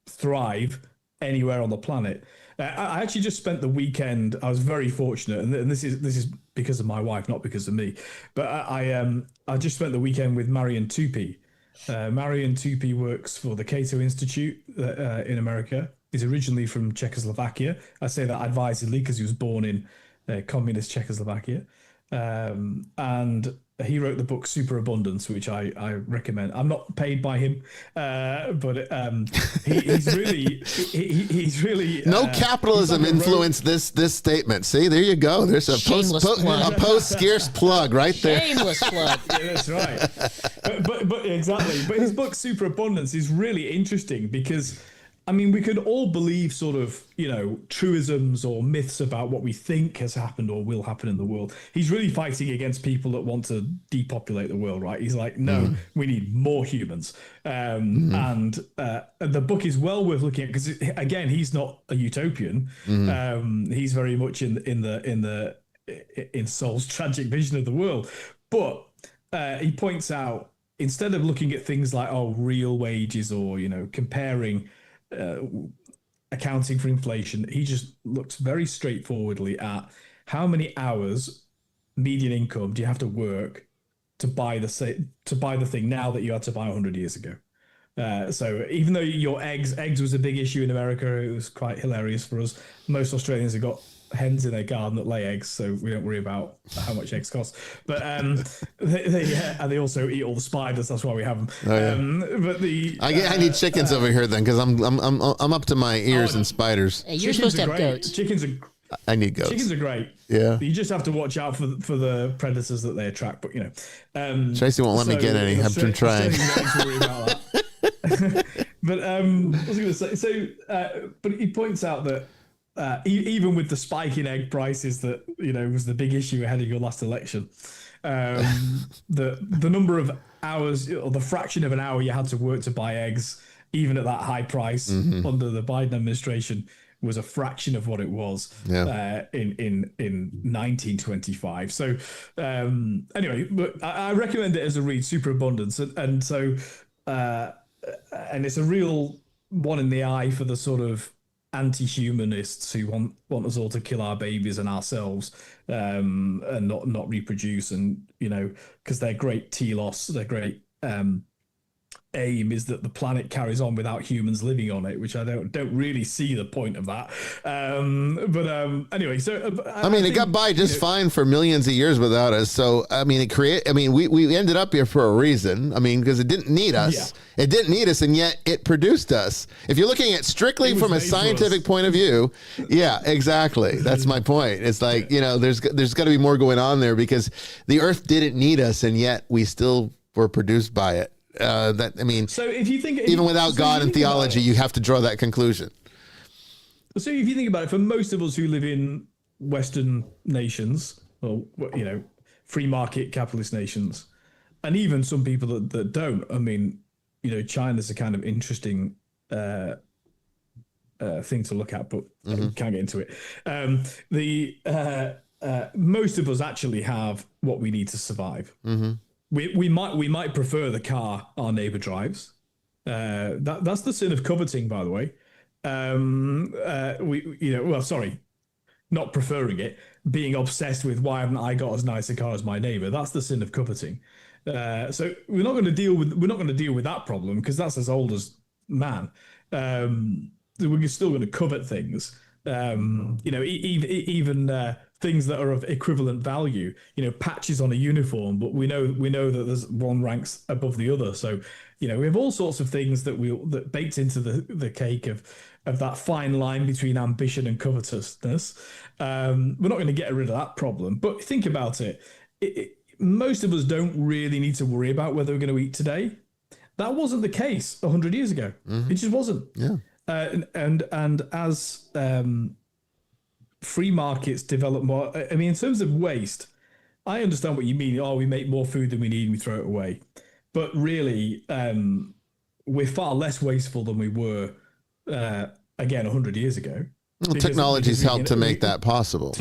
Speaker 4: thrive anywhere on the planet. I actually just spent the weekend. I was very fortunate, and this is because of my wife, not because of me. But I just spent the weekend with Marian Tupy. Marian Tupy works for the Cato Institute in America. He's originally from Czechoslovakia. I say that advisedly because he was born in communist Czechoslovakia. And he wrote the book Superabundance, which I recommend. I'm not paid by him, but he's really
Speaker 1: no capitalism influenced this statement. See, there you go. There's a post-scarce plug right there.
Speaker 3: Shameless plug.
Speaker 4: Yeah, that's right. But exactly. But his book Superabundance is really interesting because, I mean, we could all believe sort of, truisms or myths about what we think has happened or will happen in the world. He's really fighting against people that want to depopulate the world, right? He's like, no, we need more humans. And the book is well worth looking at because, again, he's not a utopian. He's very much in Saul's tragic vision of the world. But he points out, instead of looking at things like, real wages or, comparing accounting for inflation, he just looks very straightforwardly at how many hours median income do you have to work to buy the thing now that you had to buy 100 years ago. So even though your eggs was a big issue in America, it was quite hilarious for us. Most Australians have got hens in their garden that lay eggs, so we don't worry about how much eggs cost. But and they also eat all the spiders. That's why we have them. But
Speaker 1: I need chickens over here then, because I'm up to my ears in spiders.
Speaker 3: Hey, you're supposed to have goats.
Speaker 1: I need goats.
Speaker 4: Chickens are great.
Speaker 1: Yeah.
Speaker 4: You just have to watch out for the predators that they attract. But
Speaker 1: Tracy won't let me get any. I've been trying.
Speaker 4: But what was I going to say? So, but he points out that even with the spike in egg prices that was the big issue ahead of your last election, the number of hours or the fraction of an hour you had to work to buy eggs, even at that high price under the Biden administration, was a fraction of what it was in 1925. So anyway, but I recommend it as a read, Superabundance, and so and it's a real one in the eye for the sort of anti-humanists who want us all to kill our babies and ourselves and not reproduce, and because their great telos, their great aim is that the planet carries on without humans living on it, which I don't really see the point of that. Anyway, so
Speaker 1: it got by just fine for millions of years without us. So we ended up here for a reason. I mean, because it didn't need us. Yeah. It didn't need us, and yet it produced us. If you're looking at strictly from a scientific point of view, yeah, exactly. That's my point. It's like there's got to be more going on there, because the Earth didn't need us, and yet we still were produced by it.
Speaker 4: So if you think
Speaker 1: even without God and theology, you have to draw that conclusion.
Speaker 4: So if you think about it, for most of us who live in Western nations, or free market capitalist nations, and even some people that don't, I mean, China's a kind of interesting thing to look at, but can't get into it. Most of us actually have what we need to survive. We might prefer the car our neighbor drives. That's the sin of coveting, by the way. Not preferring it, being obsessed with why haven't I got as nice a car as my neighbor. That's the sin of coveting. So we're not going to deal with that problem because that's as old as man. We're still going to covet things. Even things that are of equivalent value. Patches on a uniform, but we know that there's one ranks above the other. So we have all sorts of things that baked into the cake of that fine line between ambition and covetousness. We're not going to get rid of that problem. But think about it. Most of us don't really need to worry about whether we're going to eat today. That wasn't the case 100 years ago. It just wasn't.
Speaker 1: Yeah.
Speaker 4: And as free markets develop more, I mean, in terms of waste, I understand what you mean. We make more food than we need and we throw it away. But really, we're far less wasteful than we were, again, 100 years ago.
Speaker 1: Well, technology's helped to make that possible.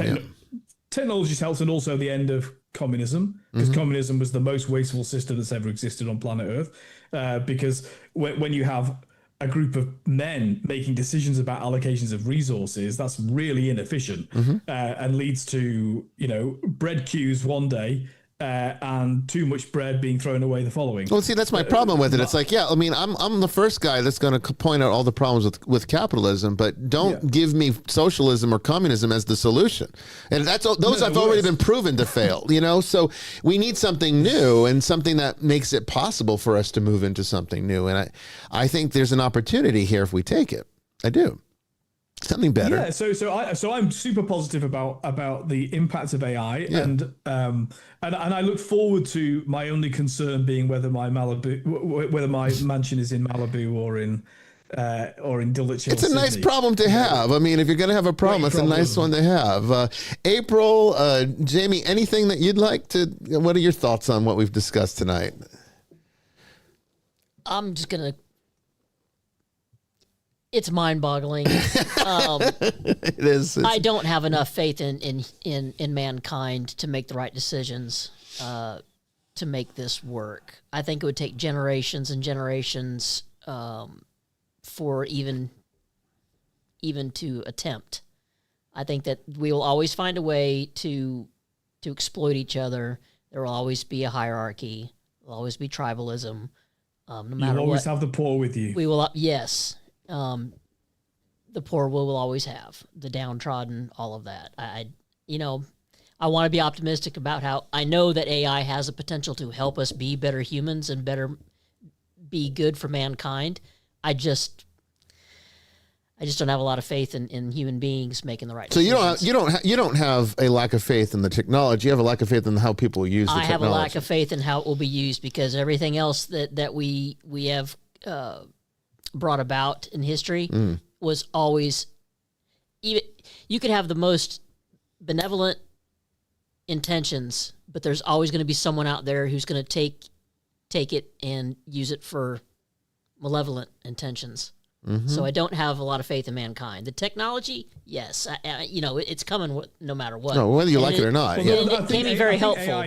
Speaker 4: Technology's helped, and also the end of communism, because communism was the most wasteful system that's ever existed on planet Earth. Because when you have a group of men making decisions about allocations of resources, that's really inefficient, and leads to bread queues one day and too much bread being thrown away the following.
Speaker 1: Well, see, that's my problem with it. It's like, I mean, I'm the first guy that's going to point out all the problems with capitalism, but don't give me socialism or communism as the solution. And those have already been proven to fail. So we need something new and something that makes it possible for us to move into something new. And I think there's an opportunity here if we take it. I do. Something better.
Speaker 4: Yeah, so I'm super positive about the impact of AI, and I look forward to my only concern being whether my mansion is in Malibu or in Dulwich Hill.
Speaker 1: It's a nice problem to have. I mean, if you're going to have a problem, it's a nice one to have. April, Jamie, anything that you'd like to? What are your thoughts on what we've discussed tonight?
Speaker 3: I'm just gonna. It's mind-boggling.
Speaker 1: It is.
Speaker 3: I don't have enough faith in mankind to make the right decisions to make this work. I think it would take generations and generations for even to attempt. I think that we will always find a way to exploit each other. There will always be a hierarchy. There will always be tribalism. No matter
Speaker 4: You'll always
Speaker 3: what,
Speaker 4: have the poor with you.
Speaker 3: we will. Yes. The poor will always have the downtrodden, all of that. I want to be optimistic about how I know that AI has the potential to help us be better humans and be good for mankind. I just don't have a lot of faith in human beings making the right decisions.
Speaker 1: So you don't have a lack of faith in the technology. You have a lack of faith in how people use the technology.
Speaker 3: I have a lack of faith in how it will be used, because everything else that we have brought about in history was always, even you could have the most benevolent intentions, but there's always going to be someone out there who's going to take it and use it for malevolent intentions. So I don't have a lot of faith in mankind. The technology, yes, it's coming no matter what.
Speaker 1: No, whether you like it or not.
Speaker 3: It can be very helpful.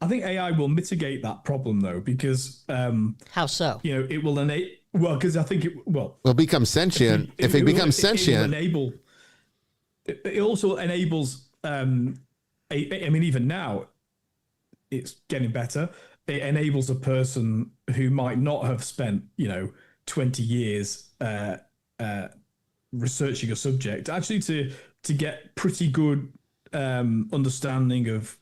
Speaker 4: I think AI will mitigate that problem, though, because
Speaker 3: how so?
Speaker 4: It will enable. Well, because I think it will
Speaker 1: become sentient. If it becomes sentient,
Speaker 4: it also enables. I mean, even now, it's getting better. It enables a person who might not have spent 20 years researching a subject actually to get pretty good understanding of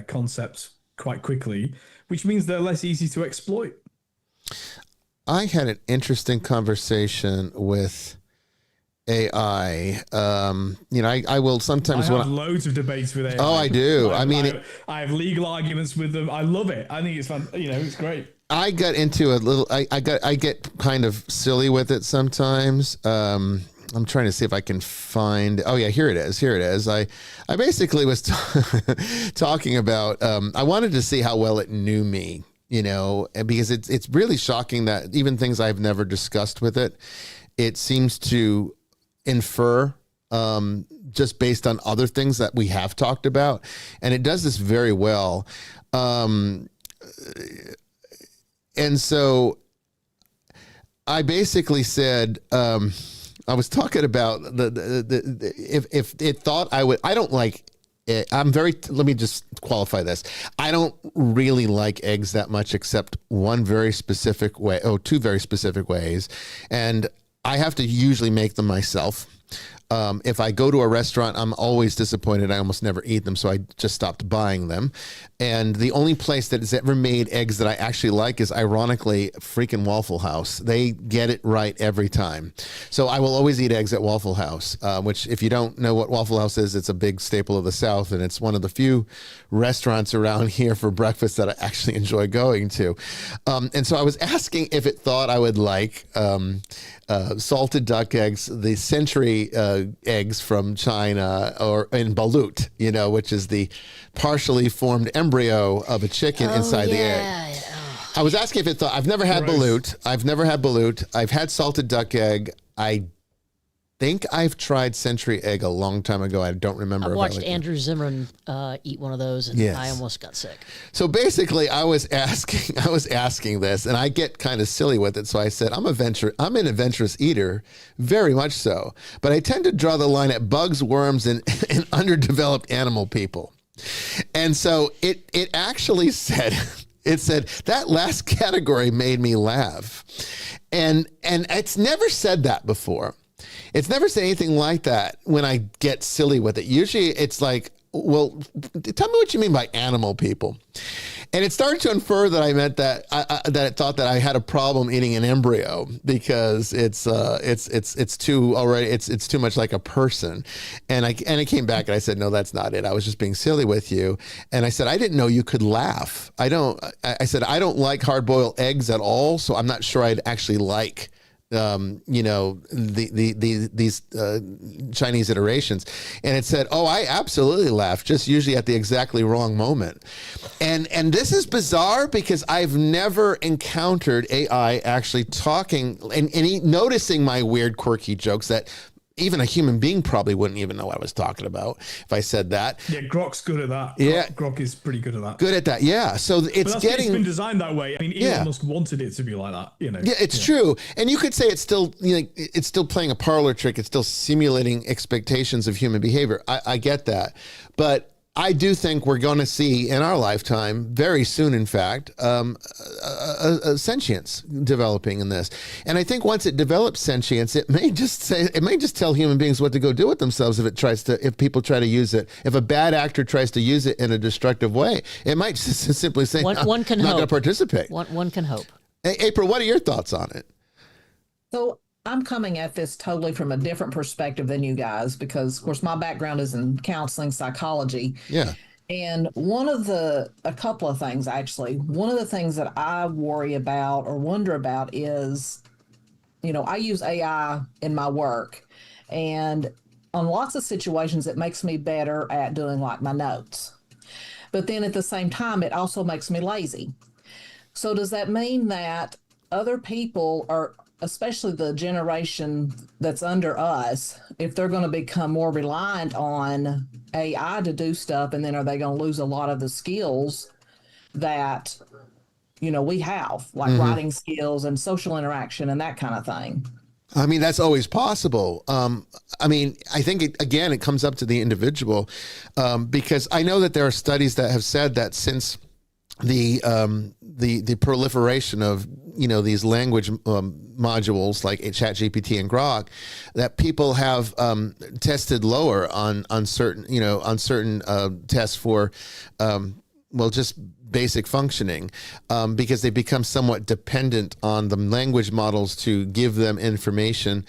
Speaker 4: concepts quite quickly, which means they're less easy to exploit.
Speaker 1: I had an interesting conversation with AI. I will sometimes
Speaker 4: I have loads of debates with AI.
Speaker 1: Oh, I do.
Speaker 4: I have legal arguments with them. I love it. I think it's fun. It's great.
Speaker 1: I got into a little. I get kind of silly with it sometimes. I'm trying to see if I can find. Oh yeah, here it is. I basically was talking about. I wanted to see how well it knew me. And because it's really shocking that even things I've never discussed with it, it seems to infer just based on other things that we have talked about, and it does this very well. And so I basically said, I was talking about if it thought I would. I don't like. Let me just qualify this. I don't really like eggs that much, except one very specific way. Oh, two very specific ways, and I have to usually make them myself. If I go to a restaurant, I'm always disappointed. I almost never eat them, so I just stopped buying them. And the only place that has ever made eggs that I actually like is, ironically, freaking Waffle House. They get it right every time. So I will always eat eggs at Waffle House, which, if you don't know what Waffle House is, it's a big staple of the South, and it's one of the few restaurants around here for breakfast that I actually enjoy going to. And so I was asking if it thought I would like salted duck eggs, the century eggs from China, or in balut, which is the partially formed embryo of a chicken inside the egg. I was asking if it thought. I've never had balut. I've had salted duck egg. I think I've tried century egg a long time ago. I don't remember.
Speaker 3: I watched Andrew Zimmern eat one of those, and I almost got sick.
Speaker 1: So basically, I was asking this, and I get kind of silly with it. So I said, I'm an adventurous eater, very much so, but I tend to draw the line at bugs, worms, and underdeveloped animal people. And so it actually said, that last category made me laugh, and it's never said that before. It's never said anything like that when I get silly with it. Usually it's like, well, tell me what you mean by animal people. And it started to infer that I meant that that it thought that I had a problem eating an embryo because it's too much like a person. And I came back and I said, no, that's not it. I was just being silly with you. And I said, I didn't know you could laugh. I said, I don't like hard-boiled eggs at all, so I'm not sure I'd actually like these Chinese iterations. And it said, oh, I absolutely laugh, just usually at the exactly wrong moment. And this is bizarre because I've never encountered AI actually talking and noticing my weird, quirky jokes that even a human being probably wouldn't even know what I was talking about if I said that.
Speaker 4: Yeah, Grok's good at that.
Speaker 1: Yeah,
Speaker 4: Grok is pretty good at that.
Speaker 1: Good at that, yeah. So it's
Speaker 4: it's been designed that way. I mean, Elon Musk wanted it to be like that.
Speaker 1: Yeah, it's true. And you could say it's still, it's still playing a parlor trick. It's still simulating expectations of human behavior. I get that, but I do think we're going to see in our lifetime, very soon, in fact, a sentience developing in this. And I think once it develops sentience, it may just tell human beings what to go do with themselves if people try to use it. If a bad actor tries to use it in a destructive way, it might just simply say,
Speaker 3: one can
Speaker 1: I'm not
Speaker 3: hope.
Speaker 1: going to participate.
Speaker 3: One can hope.
Speaker 1: Hey, April, what are your thoughts on it?
Speaker 2: So I'm coming at this totally from a different perspective than you guys because, of course, my background is in counseling psychology.
Speaker 1: Yeah.
Speaker 2: And a couple of things, actually. One of the things that I worry about or wonder about is, I use AI in my work. And on lots of situations, it makes me better at doing like my notes. But then at the same time, it also makes me lazy. So does that mean that other people are, especially the generation that's under us, if they're going to become more reliant on AI to do stuff, and then are they going to lose a lot of the skills that, we have, like writing skills and social interaction and that kind of thing?
Speaker 1: I mean, that's always possible. I think it comes up to the individual, because I know that there are studies that have said that since the proliferation of these language modules like ChatGPT and Grok, that people have tested lower on certain tests for just basic functioning, because they become somewhat dependent on the language models to give them information.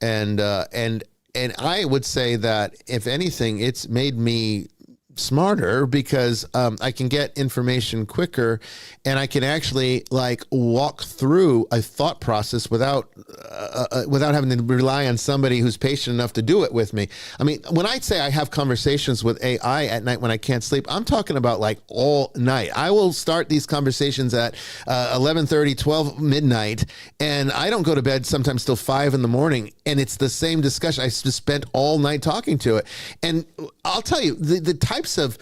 Speaker 1: And I would say that if anything, it's made me smarter because I can get information quicker, and I can actually like walk through a thought process without having to rely on somebody who's patient enough to do it with me. I mean, when I say I have conversations with AI at night when I can't sleep, I'm talking about like all night. I will start these conversations at 11:30, 12 midnight, and I don't go to bed sometimes till 5 in the morning, and it's the same discussion. I just spent all night talking to it. And I'll tell you, the types of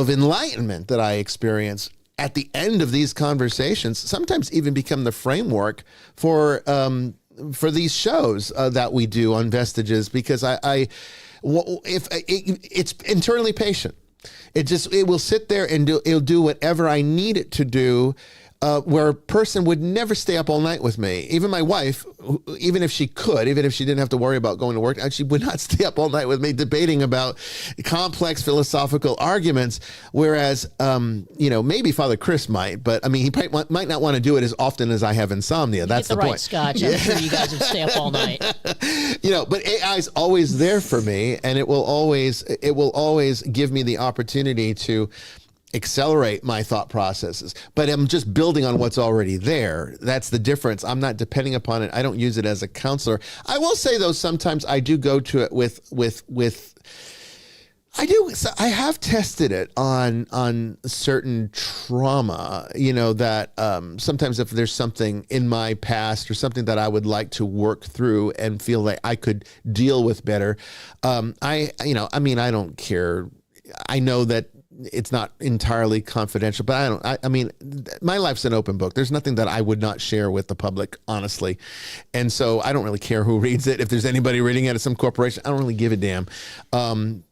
Speaker 1: enlightenment that I experience at the end of these conversations sometimes even become the framework for these shows that we do on Vestiges, because it's internally patient. It will sit there and it'll do whatever I need it to do. Where a person would never stay up all night with me. Even my wife, even if she could, even if she didn't have to worry about going to work, she would not stay up all night with me debating about complex philosophical arguments. Whereas, maybe Father Chris might, but I mean, he might not want to do it as often as I have insomnia. That's the
Speaker 3: right
Speaker 1: point.
Speaker 3: Scotch. I'm sure you guys would stay up all night.
Speaker 1: But AI is always there for me, and it will always give me the opportunity to accelerate my thought processes, but I'm just building on what's already there. That's the difference. I'm not depending upon it. I don't use it as a counselor. I will say though, sometimes I do go to it with I have tested it on certain trauma, that sometimes if there's something in my past or something that I would like to work through and feel like I could deal with better. I don't care. I know that it's not entirely confidential, but I mean, my life's an open book. There's nothing that I would not share with the public, honestly. And so I don't really care who reads it. If there's anybody reading it at some corporation, I don't really give a damn.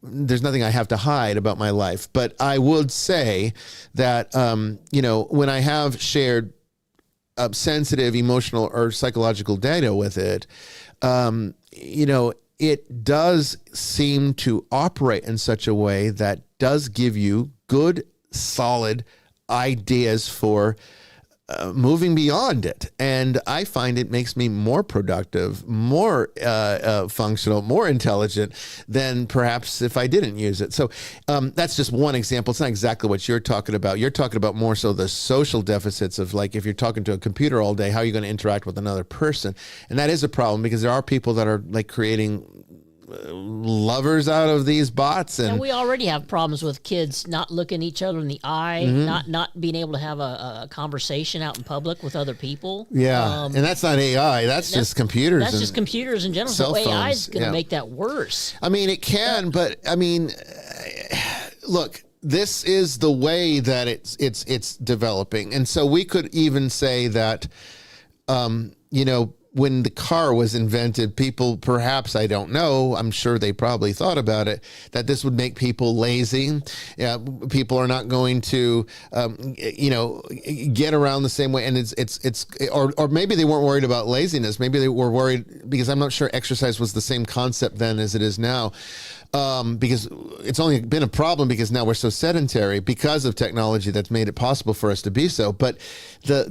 Speaker 1: There's nothing I have to hide about my life. But I would say that, when I have shared sensitive, emotional, or psychological data with it, it does seem to operate in such a way that does give you good, solid ideas for moving beyond it. And I find it makes me more productive, more functional, more intelligent than perhaps if I didn't use it. So that's just one example. It's not exactly what you're talking about. You're talking about more so the social deficits of, like, if you're talking to a computer all day, how are you going to interact with another person? And that is a problem, because there are people that are like creating lovers out of these bots, and
Speaker 3: we already have problems with kids not looking each other in the eye, not being able to have a conversation out in public with other people.
Speaker 1: And that's not AI. That's just computers.
Speaker 3: That's just computers in general. So AI is going to make that worse.
Speaker 1: I mean, it can, but I mean, look, this is the way that it's developing, and so we could even say that, when the car was invented, people, perhaps, I don't know, I'm sure they probably thought about it, that this would make people lazy. People are not going to, get around the same way. And or maybe they weren't worried about laziness. Maybe they were worried, because I'm not sure exercise was the same concept then as it is now. Because it's only been a problem because now we're so sedentary because of technology that's made it possible for us to be so. But I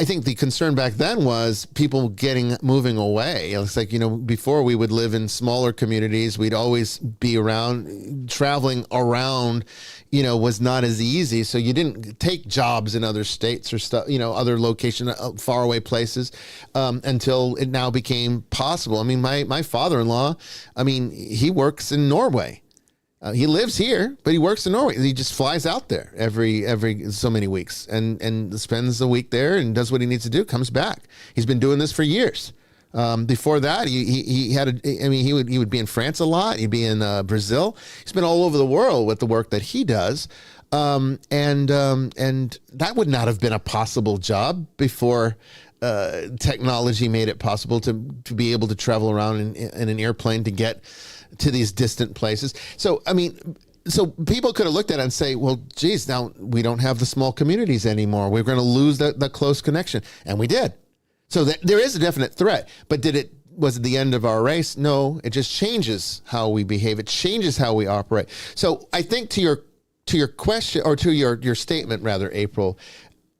Speaker 1: think the concern back then was people moving away. It's like, before we would live in smaller communities, we'd always be around, traveling around, was not as easy. So you didn't take jobs in other states or stuff, other location, faraway places, until it now became possible. I mean, my father-in-law, he works in Norway. He lives here, but he works in Norway. He just flies out there every so many weeks and spends a week there and does what he needs to do, comes back. He's been doing this for years. Before that, he would be in France a lot. He'd be in Brazil. He's been all over the world with the work that he does. And that would not have been a possible job before technology made it possible to be able to travel around in an airplane to get to these distant places. So, so people could have looked at it and say, well, geez, now we don't have the small communities anymore. We're going to lose that close connection. And we did. So there is a definite threat, but was it the end of our race? No, it just changes how we behave. It changes how we operate. So I think to your to your question, or to your statement rather, April,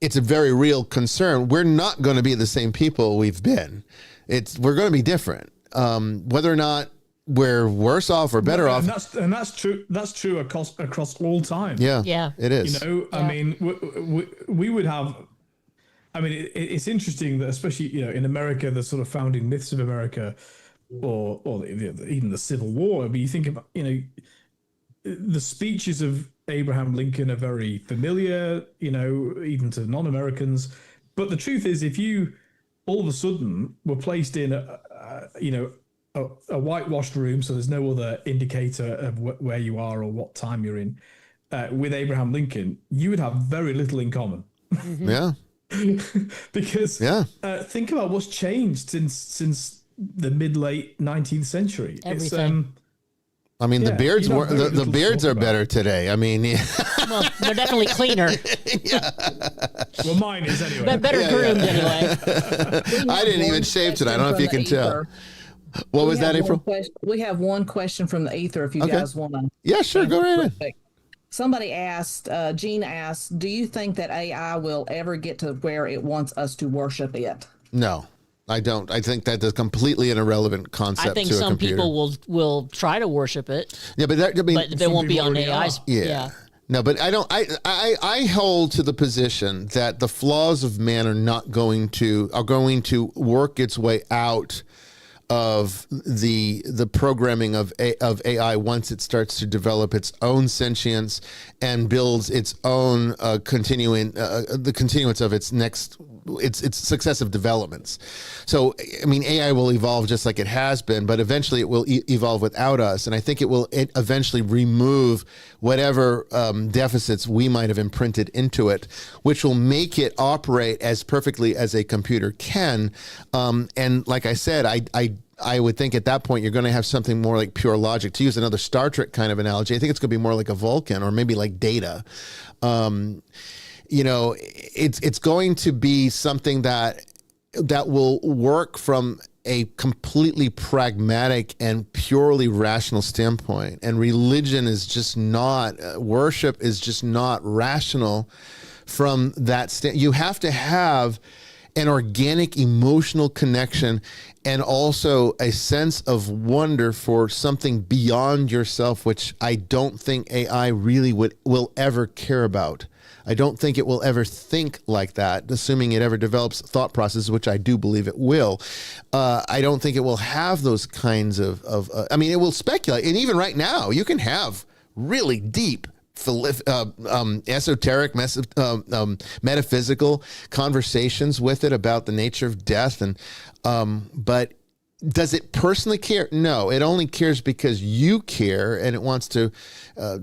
Speaker 1: it's a very real concern. We're not going to be the same people we've been. We're going to be different. Whether or not we're worse off or better off,
Speaker 4: and that's true. That's true across all time.
Speaker 3: Yeah.
Speaker 1: it is.
Speaker 4: You know, I mean, we would have. I mean, it's interesting that, especially, you know, in America, the sort of founding myths of America, or even the Civil War. But you think about, you know, the speeches of Abraham Lincoln are very familiar, you know, even to non-Americans. But the truth is, if you all of a sudden were placed in a whitewashed room, so there's no other indicator of where you are or what time you're in, with Abraham Lincoln, you would have very little in common.
Speaker 1: Yeah.
Speaker 4: Because think about what's changed since the mid-late 19th century.
Speaker 3: Everything.
Speaker 1: I mean, the beards
Speaker 4: you know,
Speaker 1: were the beards are better today. I mean,
Speaker 3: Well, they're definitely cleaner.
Speaker 4: Well, mine is anyway.
Speaker 3: But better groomed anyway.
Speaker 1: I didn't even shave today. I don't know if you can tell. What was that, April?
Speaker 2: We have one question from the ether if you guys want to.
Speaker 1: Yeah, sure. Go right ahead.
Speaker 2: Somebody asked, Gene asked, do you think that AI will ever get to where it wants us to worship it?
Speaker 1: No, I don't. I think that is completely an irrelevant concept.
Speaker 3: I think
Speaker 1: to a
Speaker 3: some
Speaker 1: computer.
Speaker 3: people will try to worship it.
Speaker 1: Yeah, but
Speaker 3: They won't be on AI's.
Speaker 1: Yeah. No, but I don't. I hold to the position that the flaws of man are going to work its way out of the programming of AI once it starts to develop its own sentience and builds its own the continuance of its successive developments. So, I mean, AI will evolve just like it has been, but eventually it will evolve without us. And I think it will eventually remove whatever deficits we might have imprinted into it, which will make it operate as perfectly as a computer can. And like I said, I would think at that point you're going to have something more like pure logic. To use another Star Trek kind of analogy, I think it's going to be more like a Vulcan or maybe like Data. You know, it's going to be something that will work from a completely pragmatic and purely rational standpoint. And religion is just not, worship is just not rational from that standpoint. You have to have an organic emotional connection and also a sense of wonder for something beyond yourself, which I don't think AI really will ever care about. I don't think it will ever think like that, assuming it ever develops thought processes, which I do believe it will. I don't think it will have those kinds of I mean, it will speculate. And even right now, you can have really deep esoteric, metaphysical conversations with it about the nature of death. And but does it personally care? No, it only cares because you care and it wants to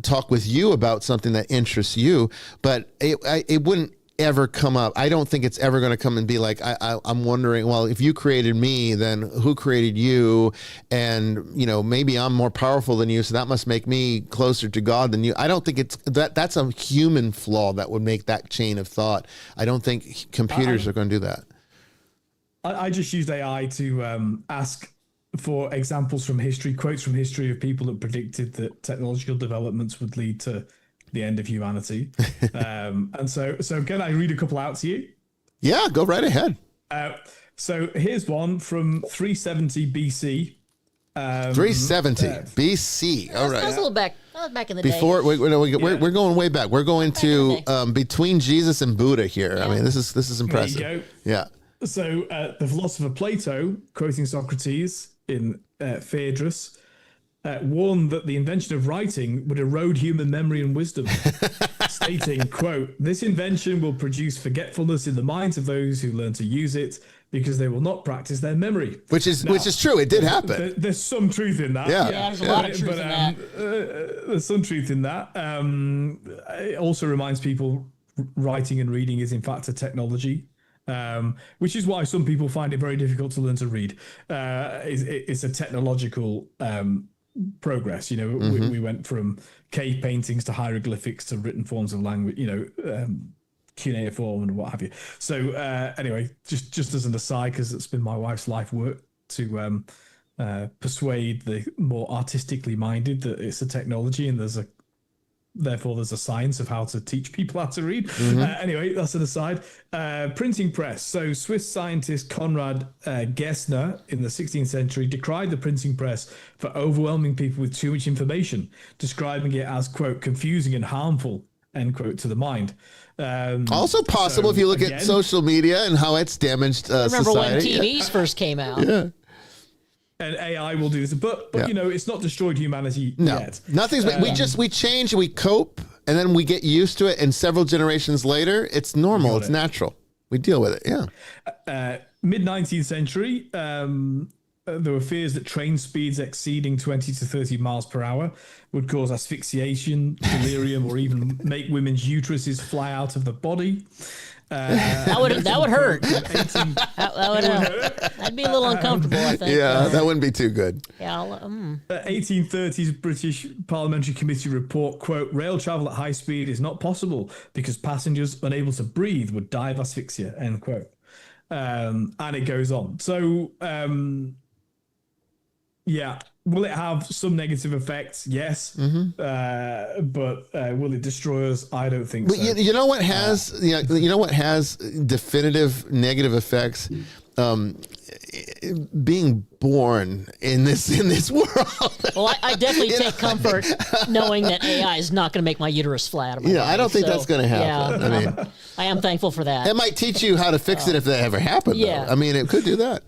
Speaker 1: talk with you about something that interests you. But it wouldn't ever come up. I don't think it's ever going to come and be like, I'm wondering, well, if you created me, then who created you? And, you know, maybe I'm more powerful than you, so that must make me closer to God than you. I don't think it's that's a human flaw that would make that chain of thought. I don't think computers are going to do that.
Speaker 4: I just used AI to ask for examples from history, quotes from history of people that predicted that technological developments would lead to the end of humanity. And so can I read a couple out to you?
Speaker 1: Yeah, go right ahead.
Speaker 4: So here's one from 370 BC.
Speaker 1: 370 BC. All right.
Speaker 3: That was a little back. That was back in the
Speaker 1: Before
Speaker 3: day.
Speaker 1: we're going way back. We're going to between Jesus and Buddha here.
Speaker 3: Yeah.
Speaker 1: I mean, this is impressive.
Speaker 4: There you go.
Speaker 1: Yeah.
Speaker 4: So the philosopher Plato, quoting Socrates in Phaedrus, warned that the invention of writing would erode human memory and wisdom, stating, quote, "This invention will produce forgetfulness in the minds of those who learn to use it because they will not practice their memory."
Speaker 1: Which is true. It did happen.
Speaker 4: There's some truth in that.
Speaker 1: Yeah.
Speaker 3: There's a lot of truth in that.
Speaker 4: There's some truth in that. It also reminds people writing and reading is in fact a technology. Which is why some people find it very difficult to learn to read. It's a technological progress. You know, we went from cave paintings to hieroglyphics to written forms of language. You know, cuneiform and what have you. So anyway, just as an aside, because it's been my wife's life work to persuade the more artistically minded that it's a technology and there's a Therefore, there's a science of how to teach people how to read. Anyway, that's an aside. Printing press. So Swiss scientist Konrad Gessner in the 16th century decried the printing press for overwhelming people with too much information, describing it as, quote, confusing and harmful, end quote, to the mind.
Speaker 1: Also possible if you look at social media and how it's damaged
Speaker 3: Remember when
Speaker 1: society.
Speaker 3: TVs first came out?
Speaker 1: Yeah.
Speaker 4: And AI will do this, but you know, it's not destroyed humanity
Speaker 1: No,
Speaker 4: yet.
Speaker 1: nothing's. We change, we cope, and then we get used to it. And several generations later, it's normal, it's natural. We deal with it. Yeah.
Speaker 4: Mid 19th century, there were fears that train speeds exceeding 20 to 30 miles per hour would cause asphyxiation, delirium, or even make women's uteruses fly out of the body.
Speaker 3: That would hurt. That would hurt. That'd be a little uncomfortable, I think.
Speaker 1: Yeah, that wouldn't be too good.
Speaker 3: Yeah.
Speaker 4: 1830s British Parliamentary Committee report, quote, rail travel at high speed is not possible because passengers unable to breathe would die of asphyxia, end quote. And it goes on. So, yeah, will it have some negative effects? Yes. But will it destroy us? I don't think
Speaker 1: But
Speaker 4: so.
Speaker 1: you know what has you know what has definitive negative effects? Being born in this world.
Speaker 3: Well, I definitely take comfort knowing that AI is not going to make my uterus fly out of my body.
Speaker 1: I don't think that's going to happen.
Speaker 3: Yeah,
Speaker 1: I mean,
Speaker 3: I am thankful for that.
Speaker 1: it might teach you how to fix it if that ever happened.
Speaker 3: Yeah.
Speaker 1: Though. I mean, it could do that.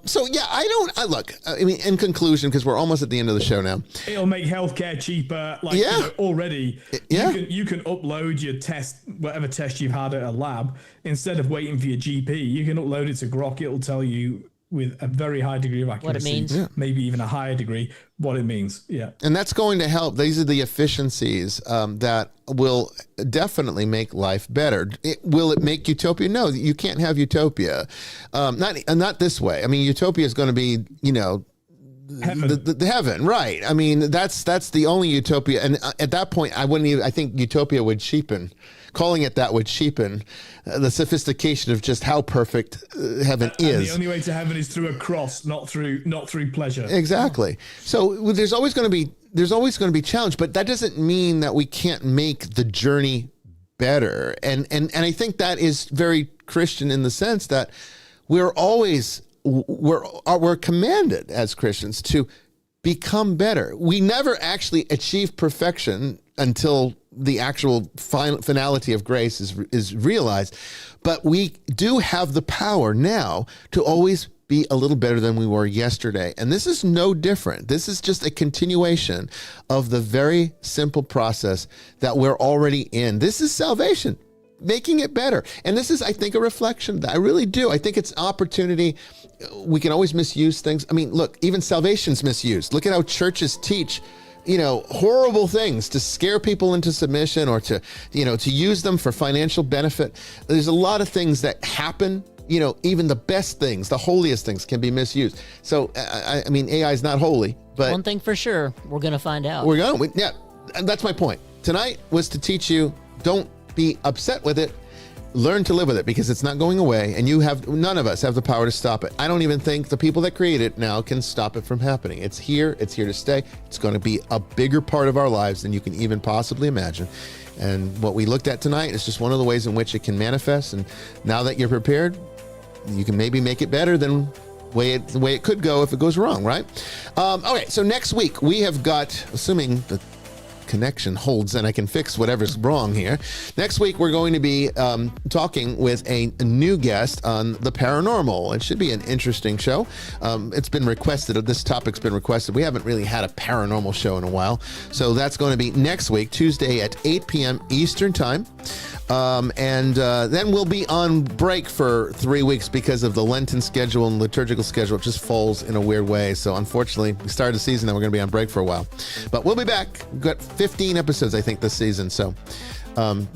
Speaker 1: So yeah, I mean, in conclusion, because we're almost at the end of the show now.
Speaker 4: It'll make healthcare cheaper. Like,
Speaker 1: Yeah.
Speaker 4: you know, already,
Speaker 1: Yeah.
Speaker 4: you can upload your test, whatever test you've had at a lab, instead of waiting for your GP. You can upload it to Grok. It'll tell you with a very high degree of accuracy,
Speaker 3: What it means.
Speaker 4: maybe even a higher degree, what it means. Yeah.
Speaker 1: And that's going to help. These are the efficiencies that will definitely make life better. Will it make utopia? No, you can't have utopia. Not this way. I mean, utopia is going to be,
Speaker 4: Heaven.
Speaker 1: the heaven, right? I mean, that's the only utopia. And at that point, I think utopia would cheapen. Calling it that would cheapen the sophistication of just how perfect heaven
Speaker 4: And
Speaker 1: is.
Speaker 4: the only way to heaven is through a cross, not through pleasure.
Speaker 1: Exactly. So there's always going to be challenge, but that doesn't mean that we can't make the journey better. And I think that is very Christian in the sense that we're commanded as Christians to become better. We never actually achieve perfection until the actual finality of grace is realized. But we do have the power now to always be a little better than we were yesterday. And this is no different. This is just a continuation of the very simple process that we're already in. This is salvation, making it better. And this is, I think, a reflection of that. I really do. I think it's an opportunity. We can always misuse things. I mean, look, even salvation's misused. Look at how churches teach horrible things to scare people into submission or to use them for financial benefit. There's a lot of things that happen. Even the best things, the holiest things can be misused. So, I mean, AI is not holy, but
Speaker 3: One thing for sure, we're going to find out.
Speaker 1: yeah, and that's my point. Tonight was to teach you, don't be upset with it. Learn to live with it because it's not going away, and none of us have the power to stop it. I don't even think the people that create it now can stop it from happening. It's here to stay. It's going to be a bigger part of our lives than you can even possibly imagine. And what we looked at tonight is just one of the ways in which it can manifest. And now that you're prepared, you can maybe make it better than the way it could go if it goes wrong, right? Okay, so next week we have got, assuming the connection holds and I can fix whatever's wrong here. Next week, we're going to be talking with a new guest on the paranormal. It should be an interesting show. It's been requested. This topic's been requested. We haven't really had a paranormal show in a while. So that's going to be next week, Tuesday at 8 p.m. Eastern Time. And then we'll be on break for 3 weeks because of the Lenten schedule and liturgical schedule. It just falls in a weird way. So unfortunately, we started the season and we're going to be on break for a while. But we'll be back. We've got 15 episodes, I think, this season. So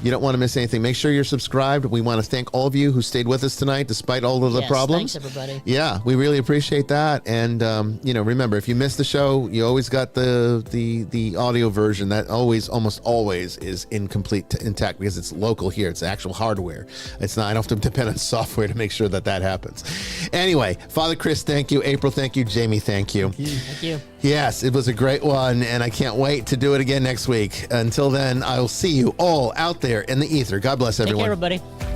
Speaker 1: you don't want to miss anything. Make sure you're subscribed. We want to thank all of you who stayed with us tonight, despite all of the problems.
Speaker 3: Thanks, everybody.
Speaker 1: Yeah, we really appreciate that. And remember, if you missed the show, you always got the audio version. That almost always is intact because it's local here. It's actual hardware. It's not. I don't have to depend on software to make sure that happens. Anyway, Father Chris, thank you. April, thank you. Jamie, thank you.
Speaker 3: Thank you.
Speaker 1: Yes, it was a great one, and I can't wait to do it again next week. Until then, I will see you all out there in the ether. God bless
Speaker 3: Take
Speaker 1: everyone.
Speaker 3: care, everybody.